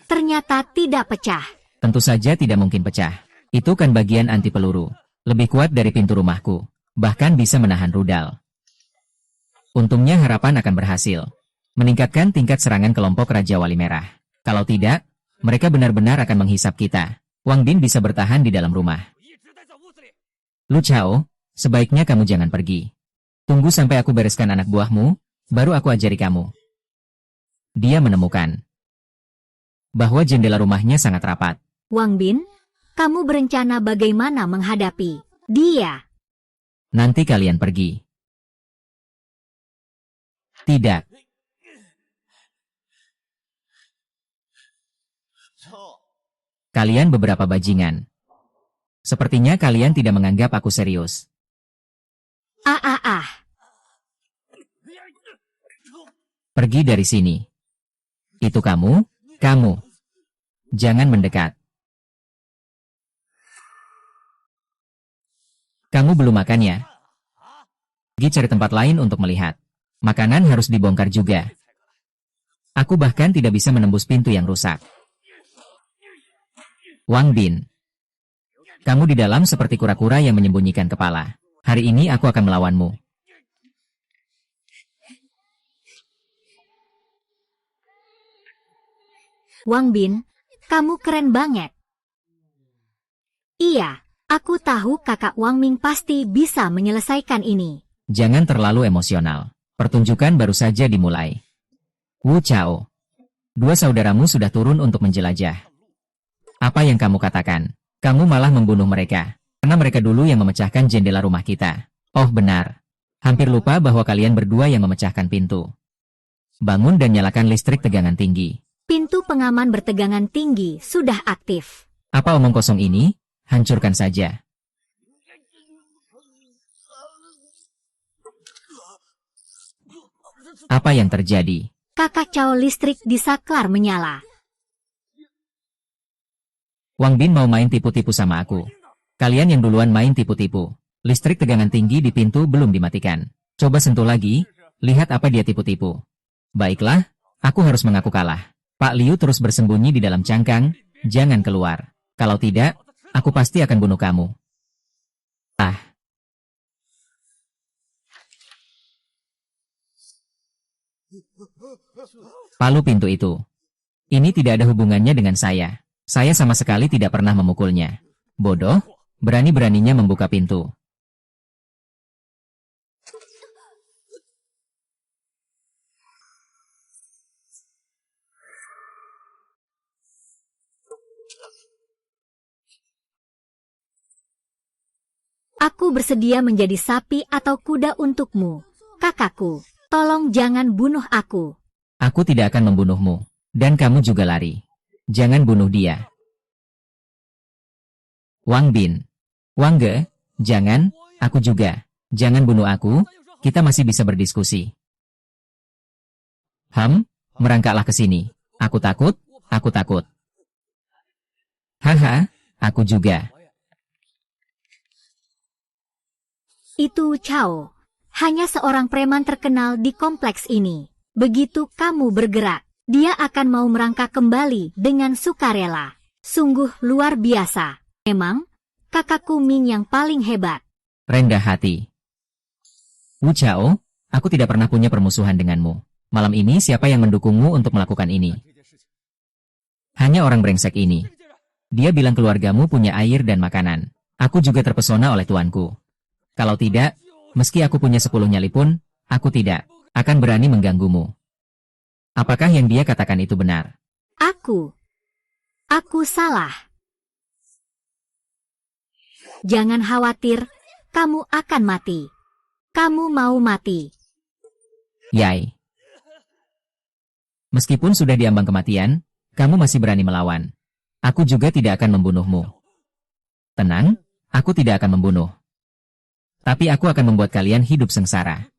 Ternyata tidak pecah. Tentu saja tidak mungkin pecah. Itu kan bagian anti peluru. Lebih kuat dari pintu rumahku. Bahkan bisa menahan rudal. Untungnya harapan akan berhasil. Meningkatkan tingkat serangan kelompok Raja Wali Merah. Kalau tidak, mereka benar-benar akan menghisap kita. Wang Bin bisa bertahan di dalam rumah. Lu Chao, sebaiknya kamu jangan pergi. Tunggu sampai aku bereskan anak buahmu, baru aku ajari kamu. Dia menemukan bahwa jendela rumahnya sangat rapat. Wang Bin, kamu berencana bagaimana menghadapi dia? Nanti kalian pergi. Tidak. Kalian beberapa bajingan. Sepertinya kalian tidak menganggap aku serius. Pergi dari sini. Itu kamu. Jangan mendekat. Kamu belum makan ya? Pergi cari tempat lain untuk melihat. Makanan harus dibongkar juga. Aku bahkan tidak bisa menembus pintu yang rusak. Wang Bin. Kamu di dalam seperti kura-kura yang menyembunyikan kepala. Hari ini aku akan melawanmu. Wang Bin, kamu keren banget. Iya, aku tahu kakak Wang Ming pasti bisa menyelesaikan ini. Jangan terlalu emosional. Pertunjukan baru saja dimulai. Wu Chao. 2 saudaramu sudah turun untuk menjelajah. Apa yang kamu katakan? Kamu malah membunuh mereka. Karena mereka dulu yang memecahkan jendela rumah kita. Oh benar. Hampir lupa bahwa kalian berdua yang memecahkan pintu. Bangun dan nyalakan listrik tegangan tinggi. Pintu pengaman bertegangan tinggi sudah aktif. Apa omong kosong ini? Hancurkan saja. Apa yang terjadi? Kakak Cao listrik di saklar menyala. Wang Bin mau main tipu-tipu sama aku. Kalian yang duluan main tipu-tipu. Listrik tegangan tinggi di pintu belum dimatikan. Coba sentuh lagi, lihat apa dia tipu-tipu. Baiklah, aku harus mengaku kalah. Pak Liu terus bersembunyi di dalam cangkang, jangan keluar. Kalau tidak, aku pasti akan bunuh kamu. Palu pintu itu. Ini tidak ada hubungannya dengan saya. Saya sama sekali tidak pernah memukulnya. Bodoh, berani-beraninya membuka pintu. Aku bersedia menjadi sapi atau kuda untukmu. Kakakku, tolong jangan bunuh aku. Aku tidak akan membunuhmu. Dan kamu juga lari. Jangan bunuh dia. Wang Bin. Wang Ge, Jangan, aku juga. Jangan bunuh aku, kita masih bisa berdiskusi. Merangkaklah ke sini. Aku takut, aku takut. Haha, aku juga. Itu Chao. Hanya seorang preman terkenal di kompleks ini. Begitu kamu bergerak, dia akan mau merangkak kembali dengan sukarela. Sungguh luar biasa. Memang, kakakku Ming yang paling hebat. Rendah hati. Wu Chao, aku tidak pernah punya permusuhan denganmu. Malam ini siapa yang mendukungmu untuk melakukan ini? Hanya orang brengsek ini. Dia bilang keluargamu punya air dan makanan. Aku juga terpesona oleh tuanku. Kalau tidak, meski aku punya 10 nyali pun, aku tidak akan berani mengganggumu. Apakah yang dia katakan itu benar? Aku salah. Jangan khawatir, kamu akan mati. Kamu mau mati. Yai. Meskipun sudah diambang kematian, kamu masih berani melawan. Aku juga tidak akan membunuhmu. Tenang, aku tidak akan membunuh. Tapi aku akan membuat kalian hidup sengsara.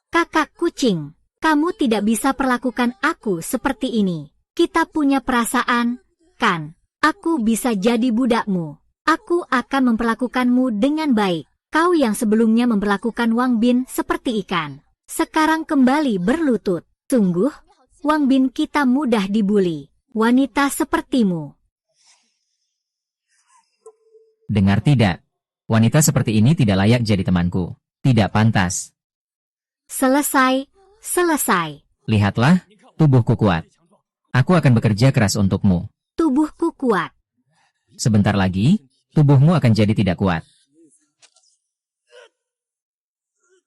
Kakak kucing, kamu tidak bisa perlakukan aku seperti ini. Kita punya perasaan, kan? Aku bisa jadi budakmu. Aku akan memperlakukanmu dengan baik. Kau yang sebelumnya memperlakukan Wang Bin seperti ikan. Sekarang kembali berlutut. Sungguh, Wang Bin kita mudah dibuli. Wanita sepertimu. Dengar tidak? Wanita seperti ini tidak layak jadi temanku. Tidak pantas. Selesai. Lihatlah, tubuhku kuat. Aku akan bekerja keras untukmu. Tubuhku kuat. Sebentar lagi, tubuhmu akan jadi tidak kuat.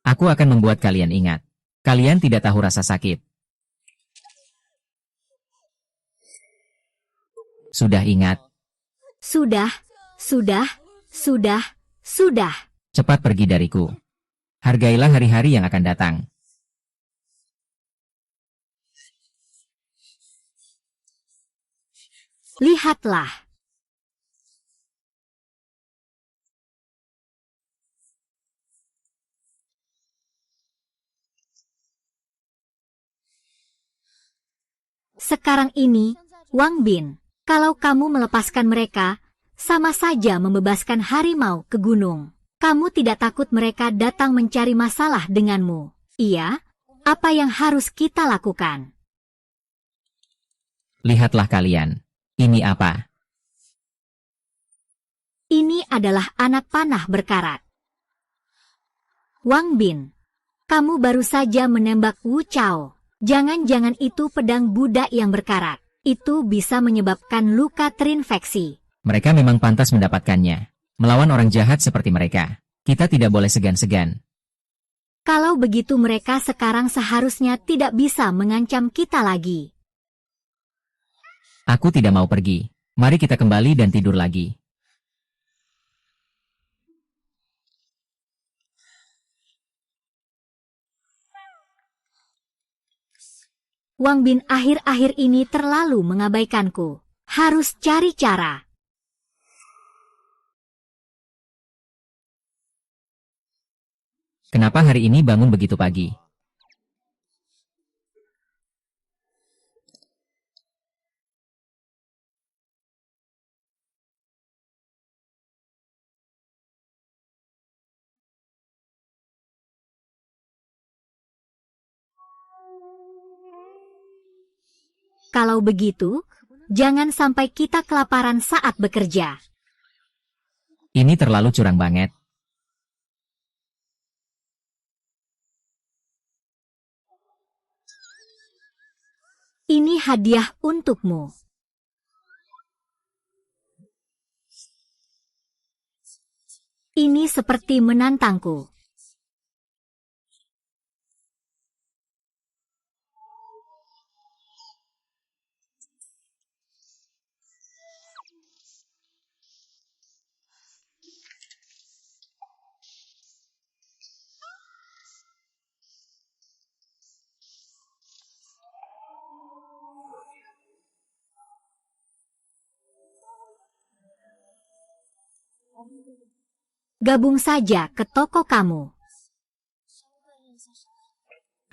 Aku akan membuat kalian ingat. Kalian tidak tahu rasa sakit. Sudah ingat. Sudah. Cepat pergi dariku. Hargailah hari-hari yang akan datang. Lihatlah. Sekarang ini, Wang Bin, kalau kamu melepaskan mereka, sama saja membebaskan harimau ke gunung. Kamu tidak takut mereka datang mencari masalah denganmu. Iya, apa yang harus kita lakukan? Lihatlah kalian. Ini apa? Ini adalah anak panah berkarat. Wang Bin, kamu baru saja menembak Wu Chao. Jangan-jangan itu pedang budak yang berkarat. Itu bisa menyebabkan luka terinfeksi. Mereka memang pantas mendapatkannya. Melawan orang jahat seperti mereka, kita tidak boleh segan-segan. Kalau begitu mereka sekarang seharusnya tidak bisa mengancam kita lagi. Aku tidak mau pergi. Mari kita kembali dan tidur lagi. Wang Bin akhir-akhir ini terlalu mengabaikanku. Harus cari cara. Kenapa hari ini bangun begitu pagi? Kalau begitu, jangan sampai kita kelaparan saat bekerja. Ini terlalu curang banget. Ini hadiah untukmu. Ini seperti menantangku. Gabung saja ke toko kamu.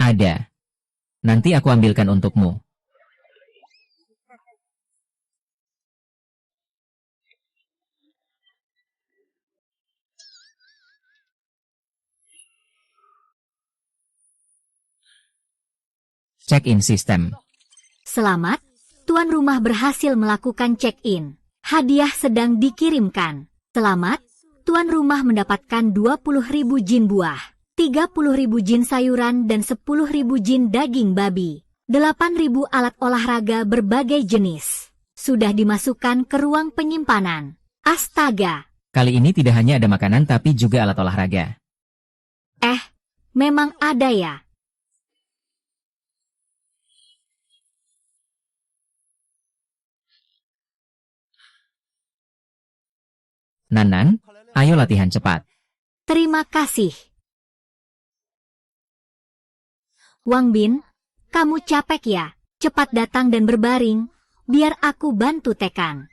Ada. Nanti aku ambilkan untukmu. Check-in system. Selamat, tuan rumah berhasil melakukan check-in. Hadiah sedang dikirimkan. Selamat, tuan rumah mendapatkan 20.000 jin buah, 30.000 jin sayuran dan 10.000 jin daging babi. 8.000 alat olahraga berbagai jenis. Sudah dimasukkan ke ruang penyimpanan. Astaga! Kali ini tidak hanya ada makanan tapi juga alat olahraga. Memang ada ya? Nan, ayo latihan cepat. Terima kasih. Wang Bin, kamu capek ya? Cepat datang dan berbaring, biar aku bantu tekan.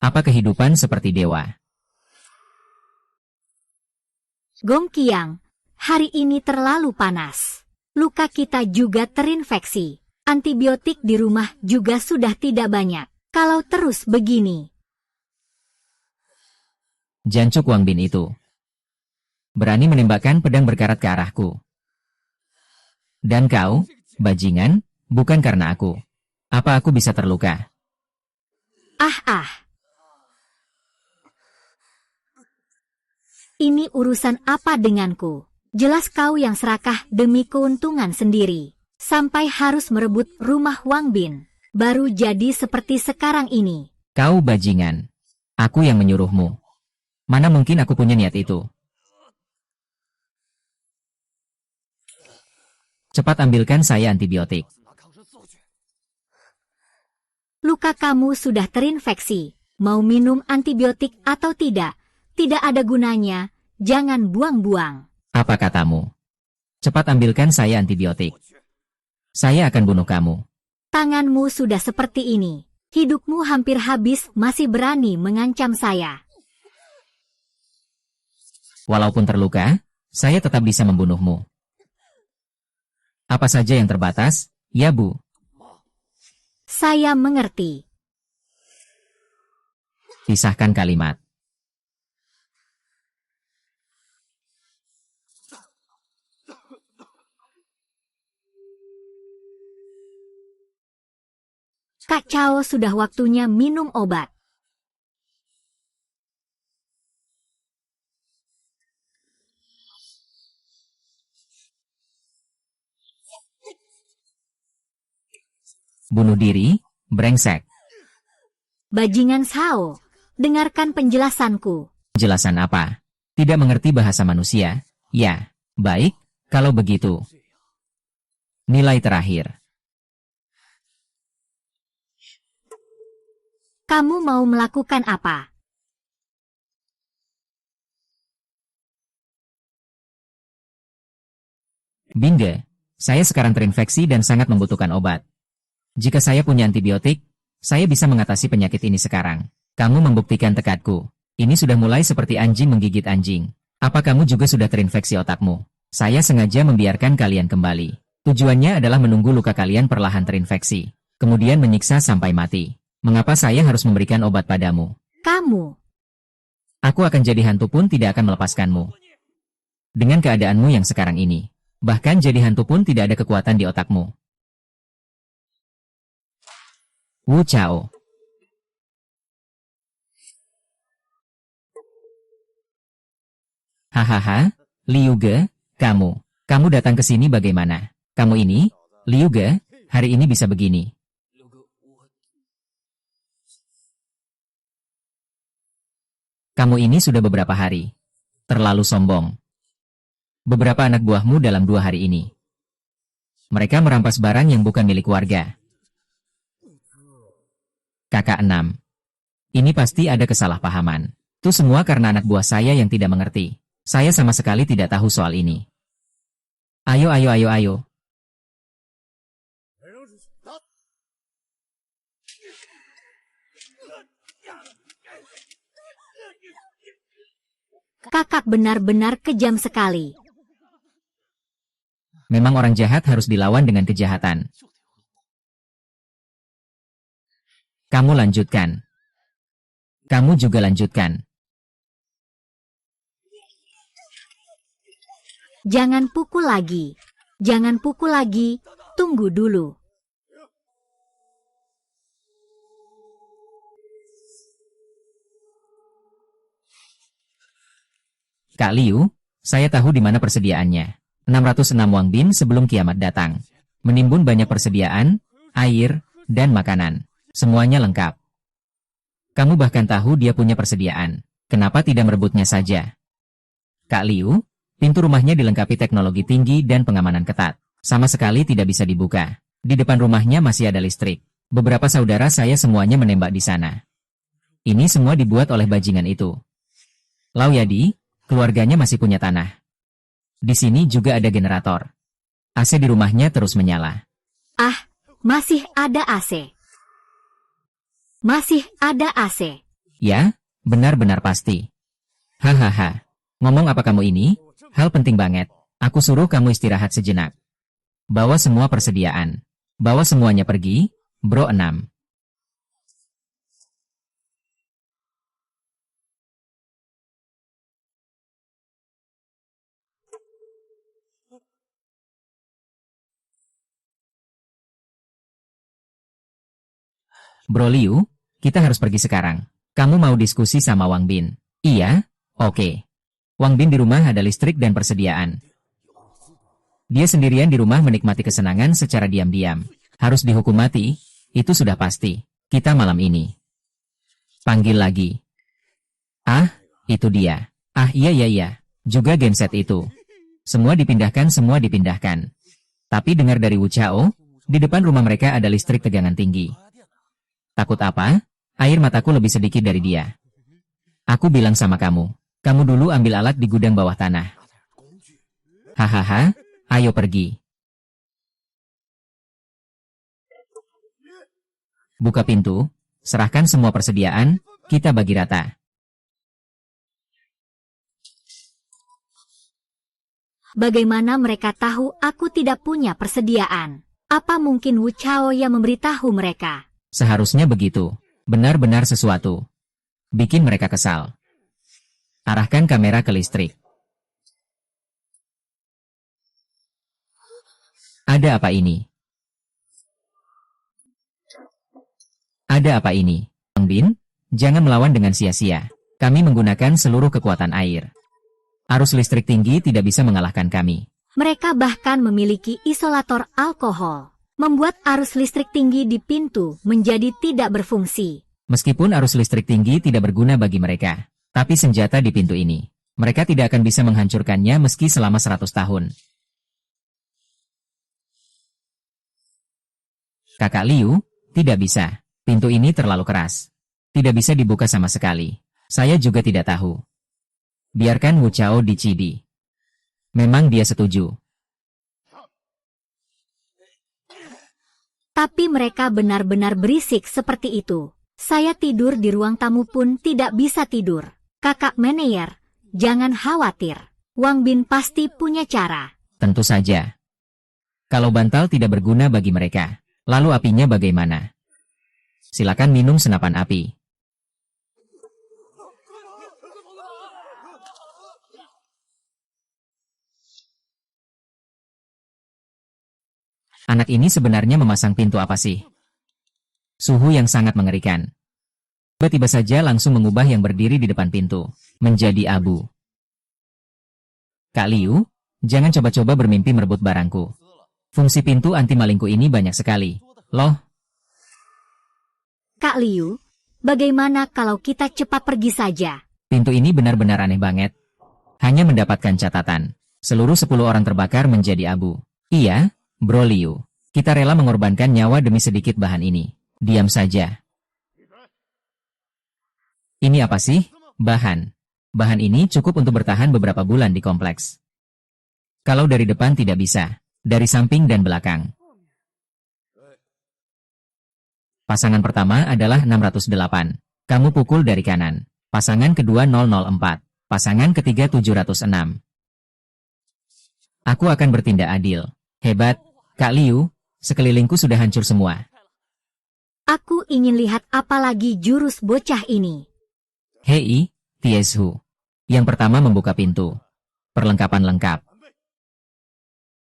Apa kehidupan seperti dewa? Gong Qiang, hari ini terlalu panas. Luka kita juga terinfeksi. Antibiotik di rumah juga sudah tidak banyak. Kalau terus begini. Jancuk Wang Bin itu. Berani menembakkan pedang berkarat ke arahku. Dan kau, bajingan, bukan karena aku. Apa aku bisa terluka? Ini urusan apa denganku? Jelas kau yang serakah demi keuntungan sendiri. Sampai harus merebut rumah Wang Bin. Baru jadi seperti sekarang ini. Kau bajingan. Aku yang menyuruhmu. Mana mungkin aku punya niat itu? Cepat ambilkan saya antibiotik. Luka kamu sudah terinfeksi. Mau minum antibiotik atau tidak? Tidak ada gunanya. Jangan buang-buang. Apa katamu? Cepat ambilkan saya antibiotik. Saya akan bunuh kamu. Tanganmu sudah seperti ini. Hidupmu hampir habis masih berani mengancam saya. Walaupun terluka, saya tetap bisa membunuhmu. Apa saja yang terbatas, ya Bu? Saya mengerti. Pisahkan kalimat. Kak Cao sudah waktunya minum obat. Bunuh diri, brengsek. Bajingan Sao, dengarkan penjelasanku. Jelasan apa? Tidak mengerti bahasa manusia? Ya, baik, kalau begitu. Nilai terakhir. Kamu mau melakukan apa? Binge, saya sekarang terinfeksi dan sangat membutuhkan obat. Jika saya punya antibiotik, saya bisa mengatasi penyakit ini sekarang. Kamu membuktikan tekadku. Ini sudah mulai seperti anjing menggigit anjing. Apa kamu juga sudah terinfeksi otakmu? Saya sengaja membiarkan kalian kembali. Tujuannya adalah menunggu luka kalian perlahan terinfeksi, kemudian menyiksa sampai mati. Mengapa saya harus memberikan obat padamu? Kamu. Aku akan jadi hantu pun tidak akan melepaskanmu. Dengan keadaanmu yang sekarang ini, bahkan jadi hantu pun tidak ada kekuatan di otakmu. Wu Chao. Hahaha, Liu Ge, kamu datang ke sini bagaimana? Kamu ini, Liu Ge, hari ini bisa begini. Kamu ini sudah beberapa hari. Terlalu sombong. Beberapa anak buahmu dalam 2 hari ini. Mereka merampas barang yang bukan milik warga. Kakak 6. Ini pasti ada kesalahpahaman. Itu semua karena anak buah saya yang tidak mengerti. Saya sama sekali tidak tahu soal ini. Ayo, ayo, ayo, ayo. Kakak benar-benar kejam sekali. Memang orang jahat harus dilawan dengan kejahatan. Kamu lanjutkan. Kamu juga lanjutkan. Jangan pukul lagi. Jangan pukul lagi. Tunggu dulu. Kak Liu, saya tahu di mana persediaannya. 606 Wang Bin sebelum kiamat datang. Menimbun banyak persediaan, air, dan makanan. Semuanya lengkap. Kamu bahkan tahu dia punya persediaan. Kenapa tidak merebutnya saja? Kak Liu, pintu rumahnya dilengkapi teknologi tinggi dan pengamanan ketat. Sama sekali tidak bisa dibuka. Di depan rumahnya masih ada listrik. Beberapa saudara saya semuanya menembak di sana. Ini semua dibuat oleh bajingan itu. Lau Yadi, keluarganya masih punya tanah. Di sini juga ada generator. AC di rumahnya terus menyala. Ah, masih ada AC. Masih ada AC. Ya, benar-benar pasti. Hahaha. Ngomong apa kamu ini? Hal penting banget. Aku suruh kamu istirahat sejenak. Bawa semua persediaan. Bawa semuanya pergi, Bro 6. Bro Liu, kita harus pergi sekarang. Kamu mau diskusi sama Wang Bin? Iya? Oke. Wang Bin di rumah ada listrik dan persediaan. Dia sendirian di rumah menikmati kesenangan secara diam-diam. Harus dihukum mati? Itu sudah pasti. Kita malam ini. Panggil lagi. Ah, itu dia. Ah iya iya iya. Juga genset itu. Semua dipindahkan. Tapi dengar dari Wu Chao, di depan rumah mereka ada listrik tegangan tinggi. Takut apa? Air mataku lebih sedikit dari dia. Aku bilang sama kamu. Kamu dulu ambil alat di gudang bawah tanah. Hahaha, ayo pergi. Buka pintu, serahkan semua persediaan, kita bagi rata. Bagaimana mereka tahu aku tidak punya persediaan? Apa mungkin Wu Chao yang memberitahu mereka? Seharusnya begitu. Benar-benar sesuatu. Bikin mereka kesal. Arahkan kamera ke listrik. Ada apa ini? Ada apa ini? Wang Bin, jangan melawan dengan sia-sia. Kami menggunakan seluruh kekuatan air. Arus listrik tinggi tidak bisa mengalahkan kami. Mereka bahkan memiliki isolator alkohol. Membuat arus listrik tinggi di pintu menjadi tidak berfungsi. Meskipun arus listrik tinggi tidak berguna bagi mereka, tapi senjata di pintu ini, mereka tidak akan bisa menghancurkannya meski selama 100 tahun. Kakak Liu, tidak bisa. Pintu ini terlalu keras. Tidak bisa dibuka sama sekali. Saya juga tidak tahu. Biarkan Wu Chao dicidi. Memang dia setuju. Tapi mereka benar-benar berisik seperti itu. Saya tidur di ruang tamu pun tidak bisa tidur. Kakak Meneyer, jangan khawatir. Wang Bin pasti punya cara. Tentu saja. Kalau bantal tidak berguna bagi mereka, lalu apinya bagaimana? Silakan minum senapan api. Anak ini sebenarnya memasang pintu apa sih? Suhu yang sangat mengerikan. Tiba-tiba saja langsung mengubah yang berdiri di depan pintu menjadi abu. Kak Liu, jangan coba-coba bermimpi merebut barangku. Fungsi pintu anti malingku ini banyak sekali. Loh. Kak Liu, bagaimana kalau kita cepat pergi saja? Pintu ini benar-benar aneh banget. Hanya mendapatkan catatan. Seluruh 10 orang terbakar menjadi abu. Iya, Bro Liu. Kita rela mengorbankan nyawa demi sedikit bahan ini. Diam saja. Ini apa sih? Bahan. Bahan ini cukup untuk bertahan beberapa bulan di kompleks. Kalau dari depan tidak bisa, dari samping dan belakang. Pasangan pertama adalah 608. Kamu pukul dari kanan. Pasangan kedua 004. Pasangan ketiga 706. Aku akan bertindak adil. Hebat, Kak Liu, sekelilingku sudah hancur semua. Aku ingin lihat apa lagi jurus bocah ini. Hei, Tieshu. Yang pertama membuka pintu. Perlengkapan lengkap.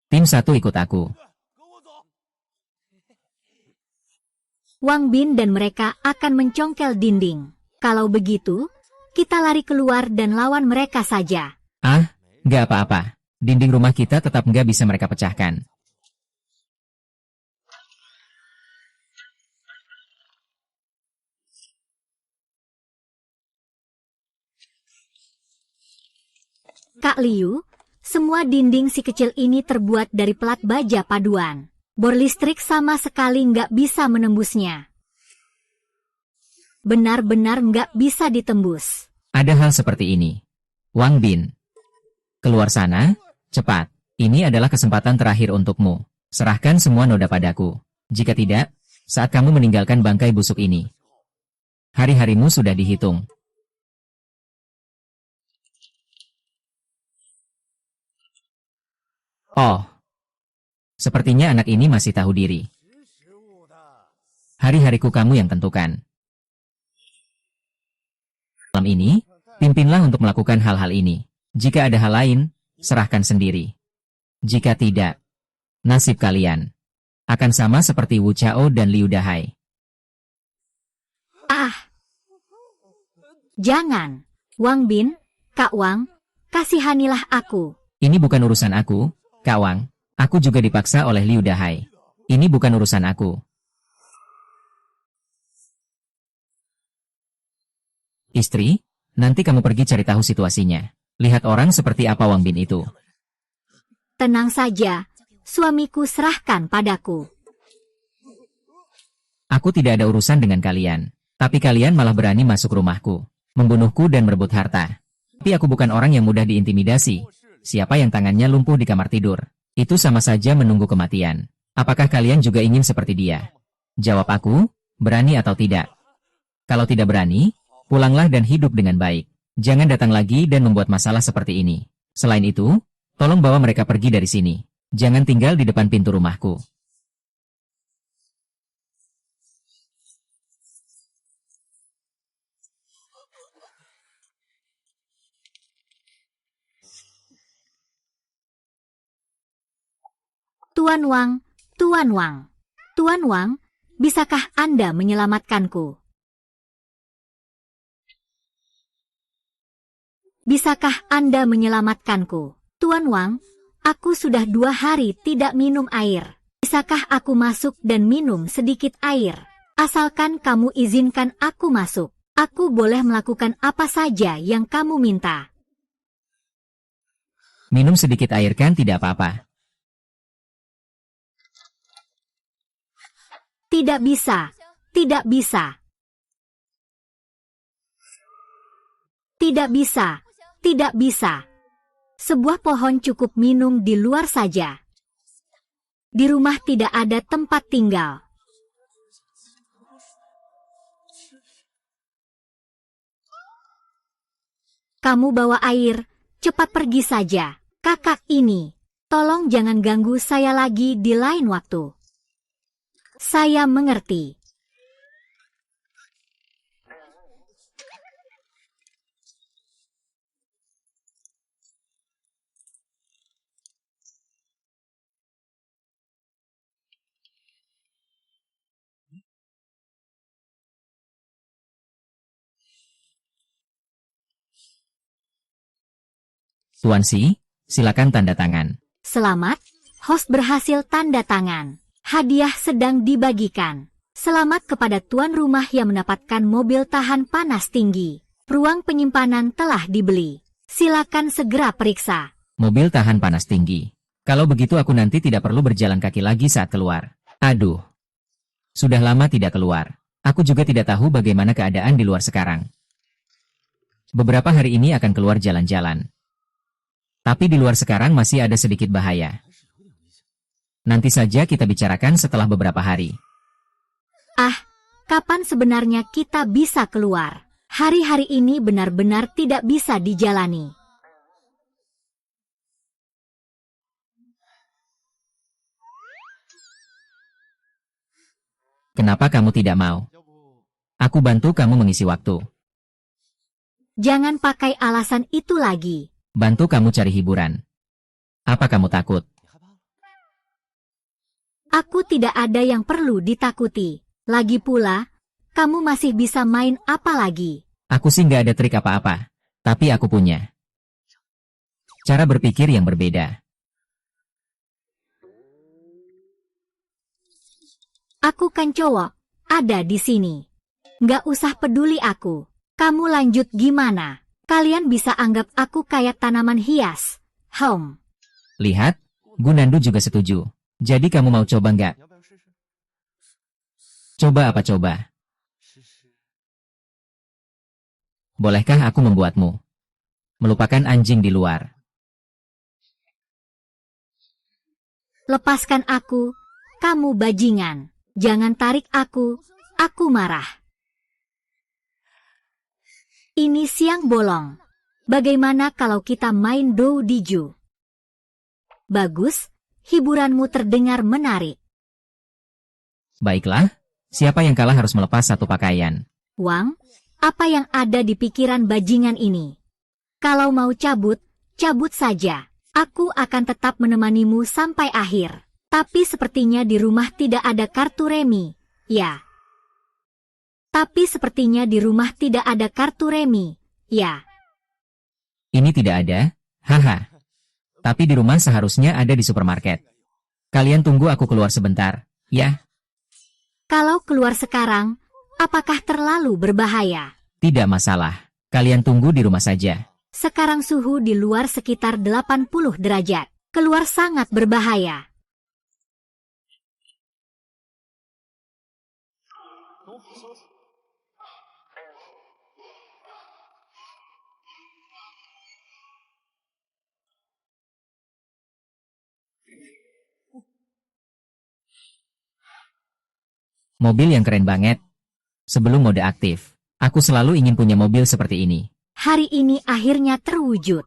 Tim 1 ikut aku. Wang Bin dan mereka akan mencongkel dinding. Kalau begitu, kita lari keluar dan lawan mereka saja. Ah, nggak apa-apa. Dinding rumah kita tetap nggak bisa mereka pecahkan. Kak Liu, semua dinding si kecil ini terbuat dari pelat baja paduan. Bor listrik sama sekali nggak bisa menembusnya. Benar-benar nggak bisa ditembus. Ada hal seperti ini. Wang Bin. Keluar sana, cepat. Ini adalah kesempatan terakhir untukmu. Serahkan semua noda padaku. Jika tidak, saat kamu meninggalkan bangkai busuk ini, hari-harimu sudah dihitung. Oh. Sepertinya anak ini masih tahu diri. Hari-hariku kamu yang tentukan. Malam ini, pimpinlah untuk melakukan hal-hal ini. Jika ada hal lain, serahkan sendiri. Jika tidak, nasib kalian akan sama seperti Wu Chao dan Liu Dahai. Ah! Jangan! Wang Bin, Kak Wang, kasihanilah aku. Ini bukan urusan aku, Kak Wang. Aku juga dipaksa oleh Liu Dahai. Ini bukan urusan aku. Istri, nanti kamu pergi cari tahu situasinya. Lihat orang seperti apa Wang Bin itu. Tenang saja, suamiku serahkan padaku. Aku tidak ada urusan dengan kalian. Tapi kalian malah berani masuk rumahku, membunuhku dan merebut harta. Tapi aku bukan orang yang mudah diintimidasi. Siapa yang tangannya lumpuh di kamar tidur, itu sama saja menunggu kematian. Apakah kalian juga ingin seperti dia? Jawab aku, berani atau tidak? Kalau tidak berani, pulanglah dan hidup dengan baik. Jangan datang lagi dan membuat masalah seperti ini. Selain itu, tolong bawa mereka pergi dari sini. Jangan tinggal di depan pintu rumahku. Tuan Wang, Tuan Wang. Tuan Wang, bisakah Anda menyelamatkanku? Bisakah Anda menyelamatkanku? Tuan Wang, aku sudah 2 hari tidak minum air. Bisakah aku masuk dan minum sedikit air? Asalkan kamu izinkan aku masuk, aku boleh melakukan apa saja yang kamu minta. Minum sedikit air kan tidak apa-apa. Tidak bisa, tidak bisa. Tidak bisa, tidak bisa. Sebuah pohon cukup minum di luar saja. Di rumah tidak ada tempat tinggal. Kamu bawa air, cepat pergi saja. Kakak ini, tolong jangan ganggu saya lagi di lain waktu. Saya mengerti. Tuan Si, silakan tanda tangan. Selamat, host berhasil tanda tangan. Hadiah sedang dibagikan. Selamat kepada tuan rumah yang mendapatkan mobil tahan panas tinggi. Ruang penyimpanan telah dibeli. Silakan segera periksa. Mobil tahan panas tinggi. Kalau begitu aku nanti tidak perlu berjalan kaki lagi saat keluar. Aduh. Sudah lama tidak keluar. Aku juga tidak tahu bagaimana keadaan di luar sekarang. Beberapa hari ini akan keluar jalan-jalan. Tapi di luar sekarang masih ada sedikit bahaya. Nanti saja kita bicarakan setelah beberapa hari. Ah, kapan sebenarnya kita bisa keluar? Hari-hari ini benar-benar tidak bisa dijalani. Kenapa kamu tidak mau? Aku bantu kamu mengisi waktu. Jangan pakai alasan itu lagi. Bantu kamu cari hiburan. Apa kamu takut? Aku tidak ada yang perlu ditakuti. Lagi pula, kamu masih bisa main apa lagi? Aku sih nggak ada trik apa-apa. Tapi aku punya cara berpikir yang berbeda. Aku kan cowok, ada di sini. Nggak usah peduli aku. Kamu lanjut gimana? Kalian bisa anggap aku kayak tanaman hias. Lihat, Gunandu juga setuju. Jadi kamu mau coba nggak? Coba apa coba? Bolehkah aku membuatmu melupakan anjing di luar? Lepaskan aku, kamu bajingan. Jangan tarik aku marah. Ini siang bolong. Bagaimana kalau kita main dou diju? Bagus, hiburanmu terdengar menarik. Baiklah, siapa yang kalah harus melepas satu pakaian. Wang, apa yang ada di pikiran bajingan ini? Kalau mau cabut, cabut saja. Aku akan tetap menemanimu sampai akhir. Tapi sepertinya di rumah tidak ada kartu remi. Ya. Tapi sepertinya di rumah tidak ada kartu remi. Ya. Ini tidak ada? Haha. Tapi di rumah seharusnya ada di supermarket. Kalian tunggu aku keluar sebentar, ya? Kalau keluar sekarang, apakah terlalu berbahaya? Tidak masalah. Kalian tunggu di rumah saja. Sekarang suhu di luar sekitar 80 derajat. Keluar sangat berbahaya. Mobil yang keren banget. Sebelum mode aktif, aku selalu ingin punya mobil seperti ini. Hari ini akhirnya terwujud.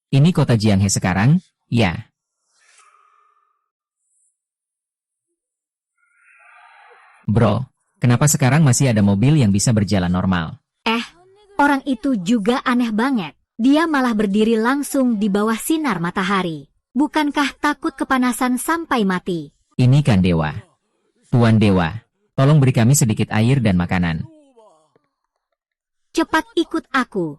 Ini kota Jianghe sekarang? Ya. Bro, kenapa sekarang masih ada mobil yang bisa berjalan normal? Orang itu juga aneh banget. Dia malah berdiri langsung di bawah sinar matahari. Bukankah takut kepanasan sampai mati? Ini kan dewa. Tuan Dewa, tolong beri kami sedikit air dan makanan. Cepat ikut aku.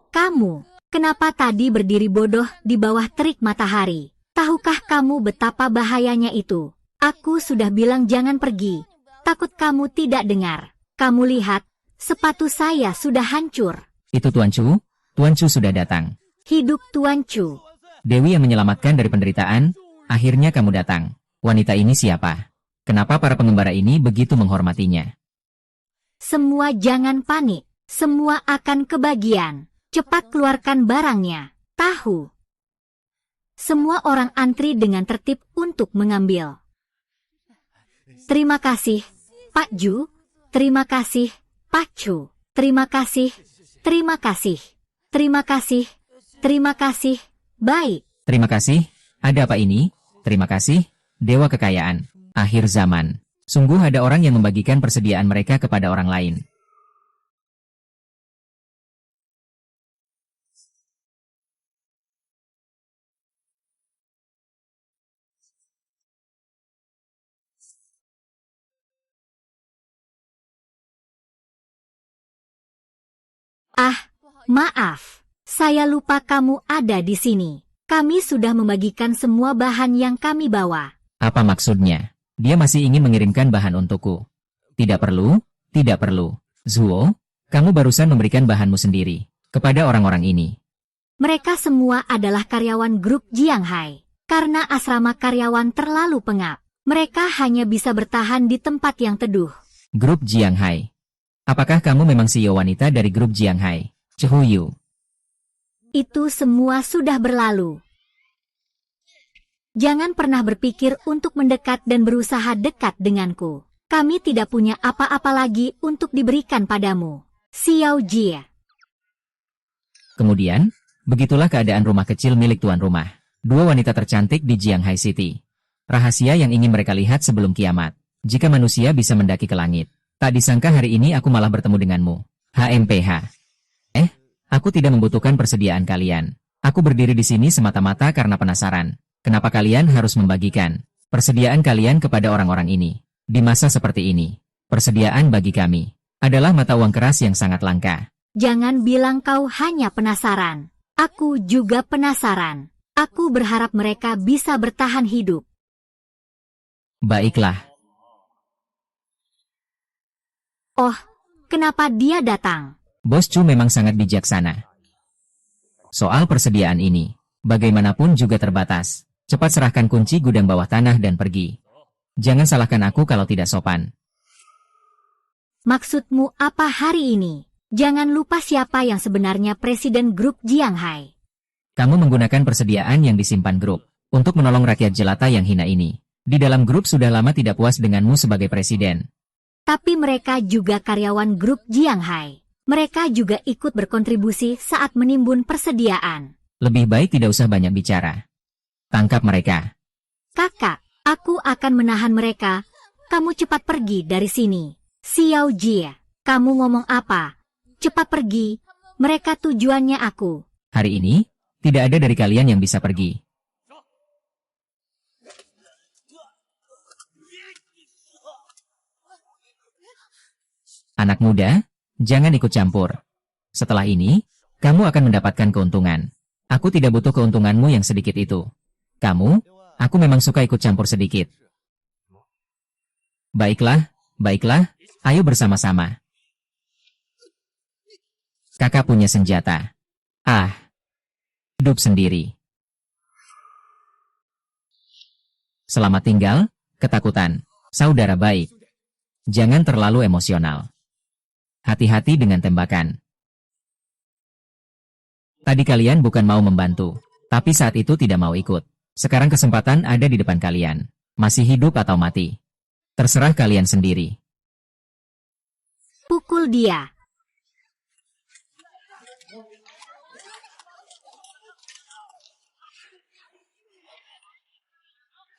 Kamu, kenapa tadi berdiri bodoh di bawah terik matahari? Tahukah kamu betapa bahayanya itu? Aku sudah bilang jangan pergi. Takut kamu tidak dengar. Kamu lihat, sepatu saya sudah hancur. Itu Tuan Chu? Tuan Chu sudah datang. Hidup Tuan Chu. Dewi yang menyelamatkan dari penderitaan, akhirnya kamu datang. Wanita ini siapa? Kenapa para pengembara ini begitu menghormatinya? Semua jangan panik. Semua akan kebagian. Cepat keluarkan barangnya. Tahu. Semua orang antri dengan tertib untuk mengambil. Terima kasih, Pak Ju. Terima kasih, Pak Chu. Terima kasih. Terima kasih. Terima kasih. Terima kasih. Baik. Terima kasih. Ada apa ini? Terima kasih. Dewa kekayaan. Akhir zaman. Sungguh ada orang yang membagikan persediaan mereka kepada orang lain. Maaf. Saya lupa kamu ada di sini. Kami sudah membagikan semua bahan yang kami bawa. Apa maksudnya? Dia masih ingin mengirimkan bahan untukku. Tidak perlu, tidak perlu. Zuo, kamu barusan memberikan bahanmu sendiri kepada orang-orang ini. Mereka semua adalah karyawan grup Jianghai. Karena asrama karyawan terlalu pengap, mereka hanya bisa bertahan di tempat yang teduh. Grup Jianghai. Apakah kamu memang CEO wanita dari grup Jianghai? Chehuyu. Itu semua sudah berlalu. Jangan pernah berpikir untuk mendekat dan berusaha dekat denganku. Kami tidak punya apa-apa lagi untuk diberikan padamu. Xiao Jie. Kemudian, begitulah keadaan rumah kecil milik tuan rumah. Dua wanita tercantik di Jianghai City. Rahasia yang ingin mereka lihat sebelum kiamat. Jika manusia bisa mendaki ke langit. Tak disangka hari ini aku malah bertemu denganmu. HMPH. Aku tidak membutuhkan persediaan kalian. Aku berdiri di sini semata-mata karena penasaran. Kenapa kalian harus membagikan persediaan kalian kepada orang-orang ini? Di masa seperti ini, persediaan bagi kami adalah mata uang keras yang sangat langka. Jangan bilang kau hanya penasaran. Aku juga penasaran. Aku berharap mereka bisa bertahan hidup. Baiklah. Oh, kenapa dia datang? Bos Chu memang sangat bijaksana. Soal persediaan ini, bagaimanapun juga terbatas. Cepat serahkan kunci gudang bawah tanah dan pergi. Jangan salahkan aku kalau tidak sopan. Maksudmu apa hari ini? Jangan lupa siapa yang sebenarnya presiden grup Jianghai. Kamu menggunakan persediaan yang disimpan grup untuk menolong rakyat jelata yang hina ini. Di dalam grup sudah lama tidak puas denganmu sebagai presiden. Tapi mereka juga karyawan grup Jianghai. Mereka juga ikut berkontribusi saat menimbun persediaan. Lebih baik tidak usah banyak bicara. Tangkap mereka. Kakak, aku akan menahan mereka. Kamu cepat pergi dari sini. Xiao Jie, kamu ngomong apa? Cepat pergi. Mereka tujuannya aku. Hari ini, tidak ada dari kalian yang bisa pergi. Anak muda, jangan ikut campur. Setelah ini, kamu akan mendapatkan keuntungan. Aku tidak butuh keuntunganmu yang sedikit itu. Aku memang suka ikut campur sedikit. Baiklah, ayo bersama-sama. Kakak punya senjata. Hidup sendiri. Selamat tinggal, ketakutan. Saudara baik. Jangan terlalu emosional. Hati-hati dengan tembakan. Tadi kalian bukan mau membantu, tapi saat itu tidak mau ikut. Sekarang kesempatan ada di depan kalian. Masih hidup atau mati. Terserah kalian sendiri. Pukul dia.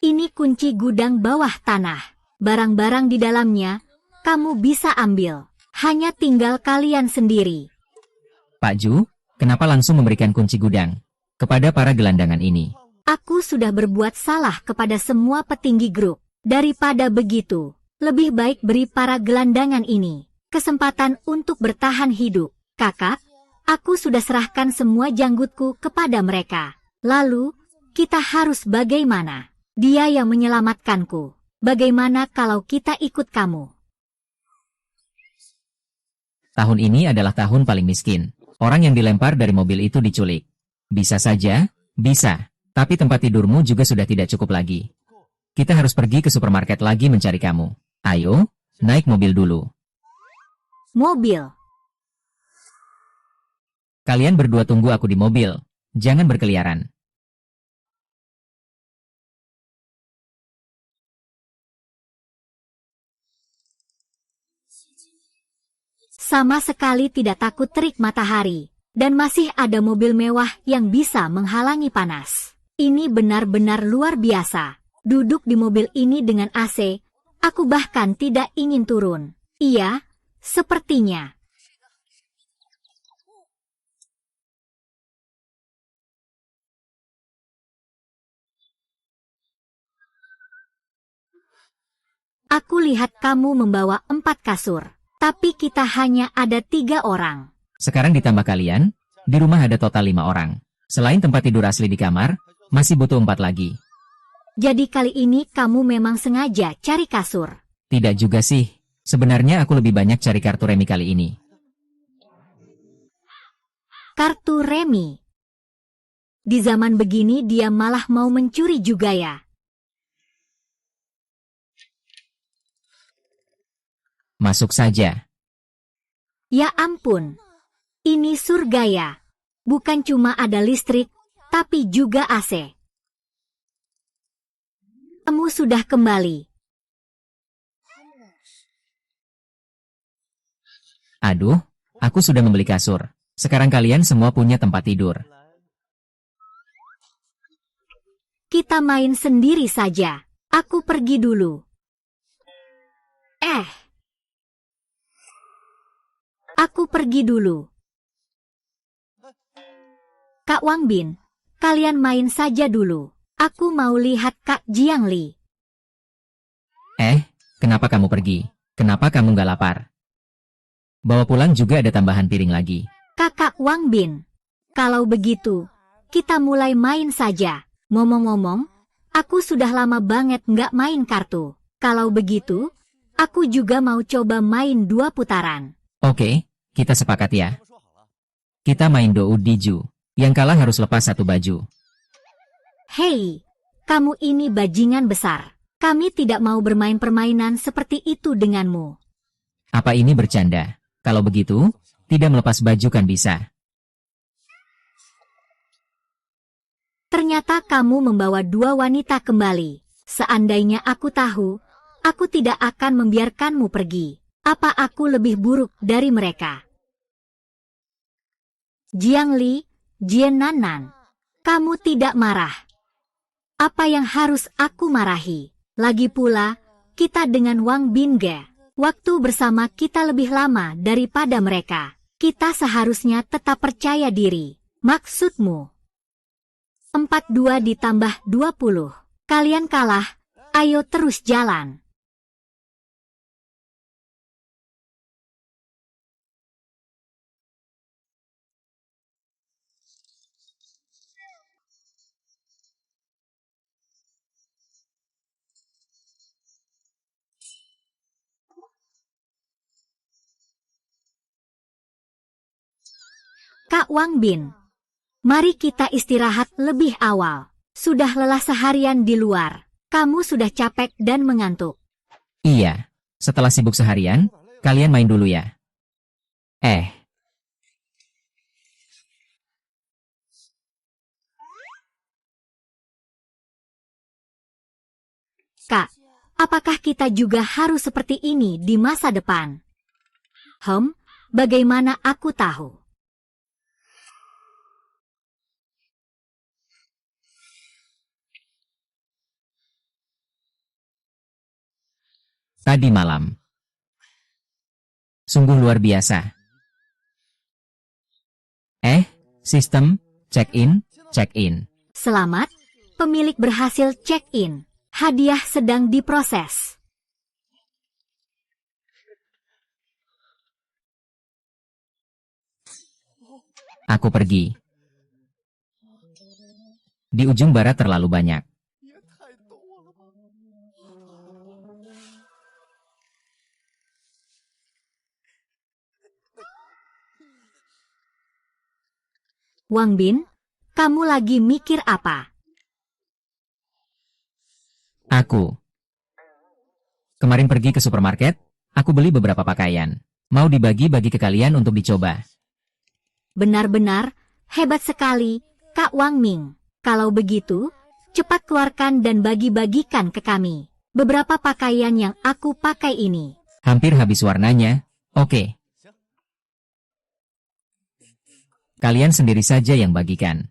Ini kunci gudang bawah tanah. Barang-barang di dalamnya, kamu bisa ambil. Hanya tinggal kalian sendiri. Pak Ju, kenapa langsung memberikan kunci gudang kepada para gelandangan ini? Aku sudah berbuat salah kepada semua petinggi grup. Daripada begitu, lebih baik beri para gelandangan ini kesempatan untuk bertahan hidup. Kakak, aku sudah serahkan semua janggutku kepada mereka. Lalu, kita harus bagaimana? Dia yang menyelamatkanku. Bagaimana kalau kita ikut kamu? Tahun ini adalah tahun paling miskin. Orang yang dilempar dari mobil itu diculik. Bisa saja, bisa. Tapi tempat tidurmu juga sudah tidak cukup lagi. Kita harus pergi ke supermarket lagi mencari kamu. Ayo, naik mobil dulu. Mobil. Kalian berdua tunggu aku di mobil. Jangan berkeliaran. Sama sekali tidak takut terik matahari. Dan masih ada mobil mewah yang bisa menghalangi panas. Ini benar-benar luar biasa. Duduk di mobil ini dengan AC, aku bahkan tidak ingin turun. Iya, sepertinya. Aku lihat kamu membawa 4 kasur. Tapi kita hanya ada 3 orang. Sekarang ditambah kalian, di rumah ada total 5 orang. Selain tempat tidur asli di kamar, masih butuh 4 lagi. Jadi kali ini kamu memang sengaja cari kasur. Tidak juga sih. Sebenarnya aku lebih banyak cari kartu remi kali ini. Kartu remi. Di zaman begini dia malah mau mencuri juga ya. Masuk saja. Ya ampun. Ini surga ya. Bukan cuma ada listrik, tapi juga AC. Kamu sudah kembali. Aduh, aku sudah membeli kasur. Sekarang kalian semua punya tempat tidur. Kita main sendiri saja. Aku pergi dulu. Aku pergi dulu. Kak Wang Bin, kalian main saja dulu. Aku mau lihat Kak Jiangli. Kenapa kamu pergi? Kenapa kamu nggak lapar? Bawa pulang juga ada tambahan piring lagi. Kakak Wang Bin, kalau begitu, kita mulai main saja. Ngomong-ngomong, aku sudah lama banget nggak main kartu. Kalau begitu, aku juga mau coba main 2 putaran. Oke, kita sepakat ya. Kita main Dou Diju. Yang kalah harus lepas 1 baju. Hei, kamu ini bajingan besar. Kami tidak mau bermain permainan seperti itu denganmu. Apa ini bercanda? Kalau begitu, tidak melepas baju kan bisa. Ternyata kamu membawa 2 wanita kembali. Seandainya aku tahu, aku tidak akan membiarkanmu pergi. Apa aku lebih buruk dari mereka? Jiangli, Jiananan, kamu tidak marah. Apa yang harus aku marahi? Lagi pula, kita dengan Wang Binge, waktu bersama kita lebih lama daripada mereka. Kita seharusnya tetap percaya diri. Maksudmu? 42 ditambah 20. Kalian kalah, ayo terus jalan. Kak Wang Bin, mari kita istirahat lebih awal. Sudah lelah seharian di luar. Kamu sudah capek dan mengantuk. Iya, setelah sibuk seharian, kalian main dulu ya. Kak, apakah kita juga harus seperti ini di masa depan? Bagaimana aku tahu? Tadi malam. Sungguh luar biasa. Sistem, check-in, check-in. Selamat, pemilik berhasil check-in. Hadiah sedang diproses. Aku pergi. Di ujung barat terlalu banyak. Wang Bin, kamu lagi mikir apa? Aku. Kemarin pergi ke supermarket, aku beli beberapa pakaian. Mau dibagi-bagi ke kalian untuk dicoba. Benar-benar hebat sekali, Kak Wang Ming. Kalau begitu, cepat keluarkan dan bagi-bagikan ke kami. Beberapa pakaian yang aku pakai ini. Hampir habis warnanya. Oke. Kalian sendiri saja yang bagikan.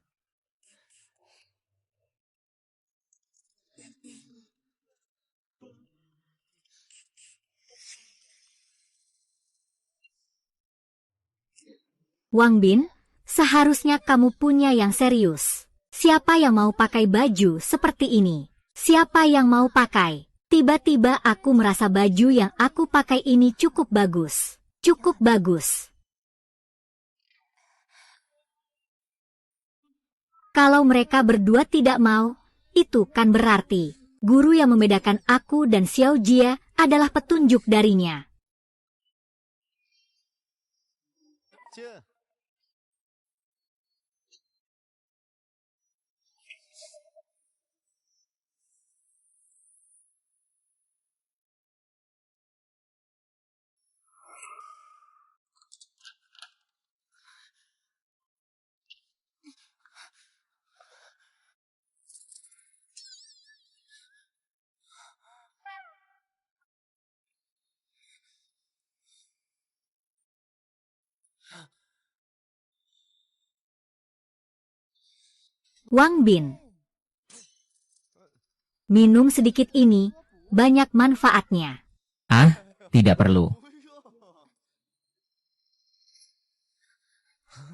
Wang Bin, seharusnya kamu punya yang serius. Siapa yang mau pakai baju seperti ini? Siapa yang mau pakai? Tiba-tiba aku merasa baju yang aku pakai ini cukup bagus. Cukup bagus. Kalau mereka berdua tidak mau, itu kan berarti guru yang membedakan aku dan Xiao Jie adalah petunjuk darinya. Wang Bin, minum sedikit ini, banyak manfaatnya. Ah, tidak perlu.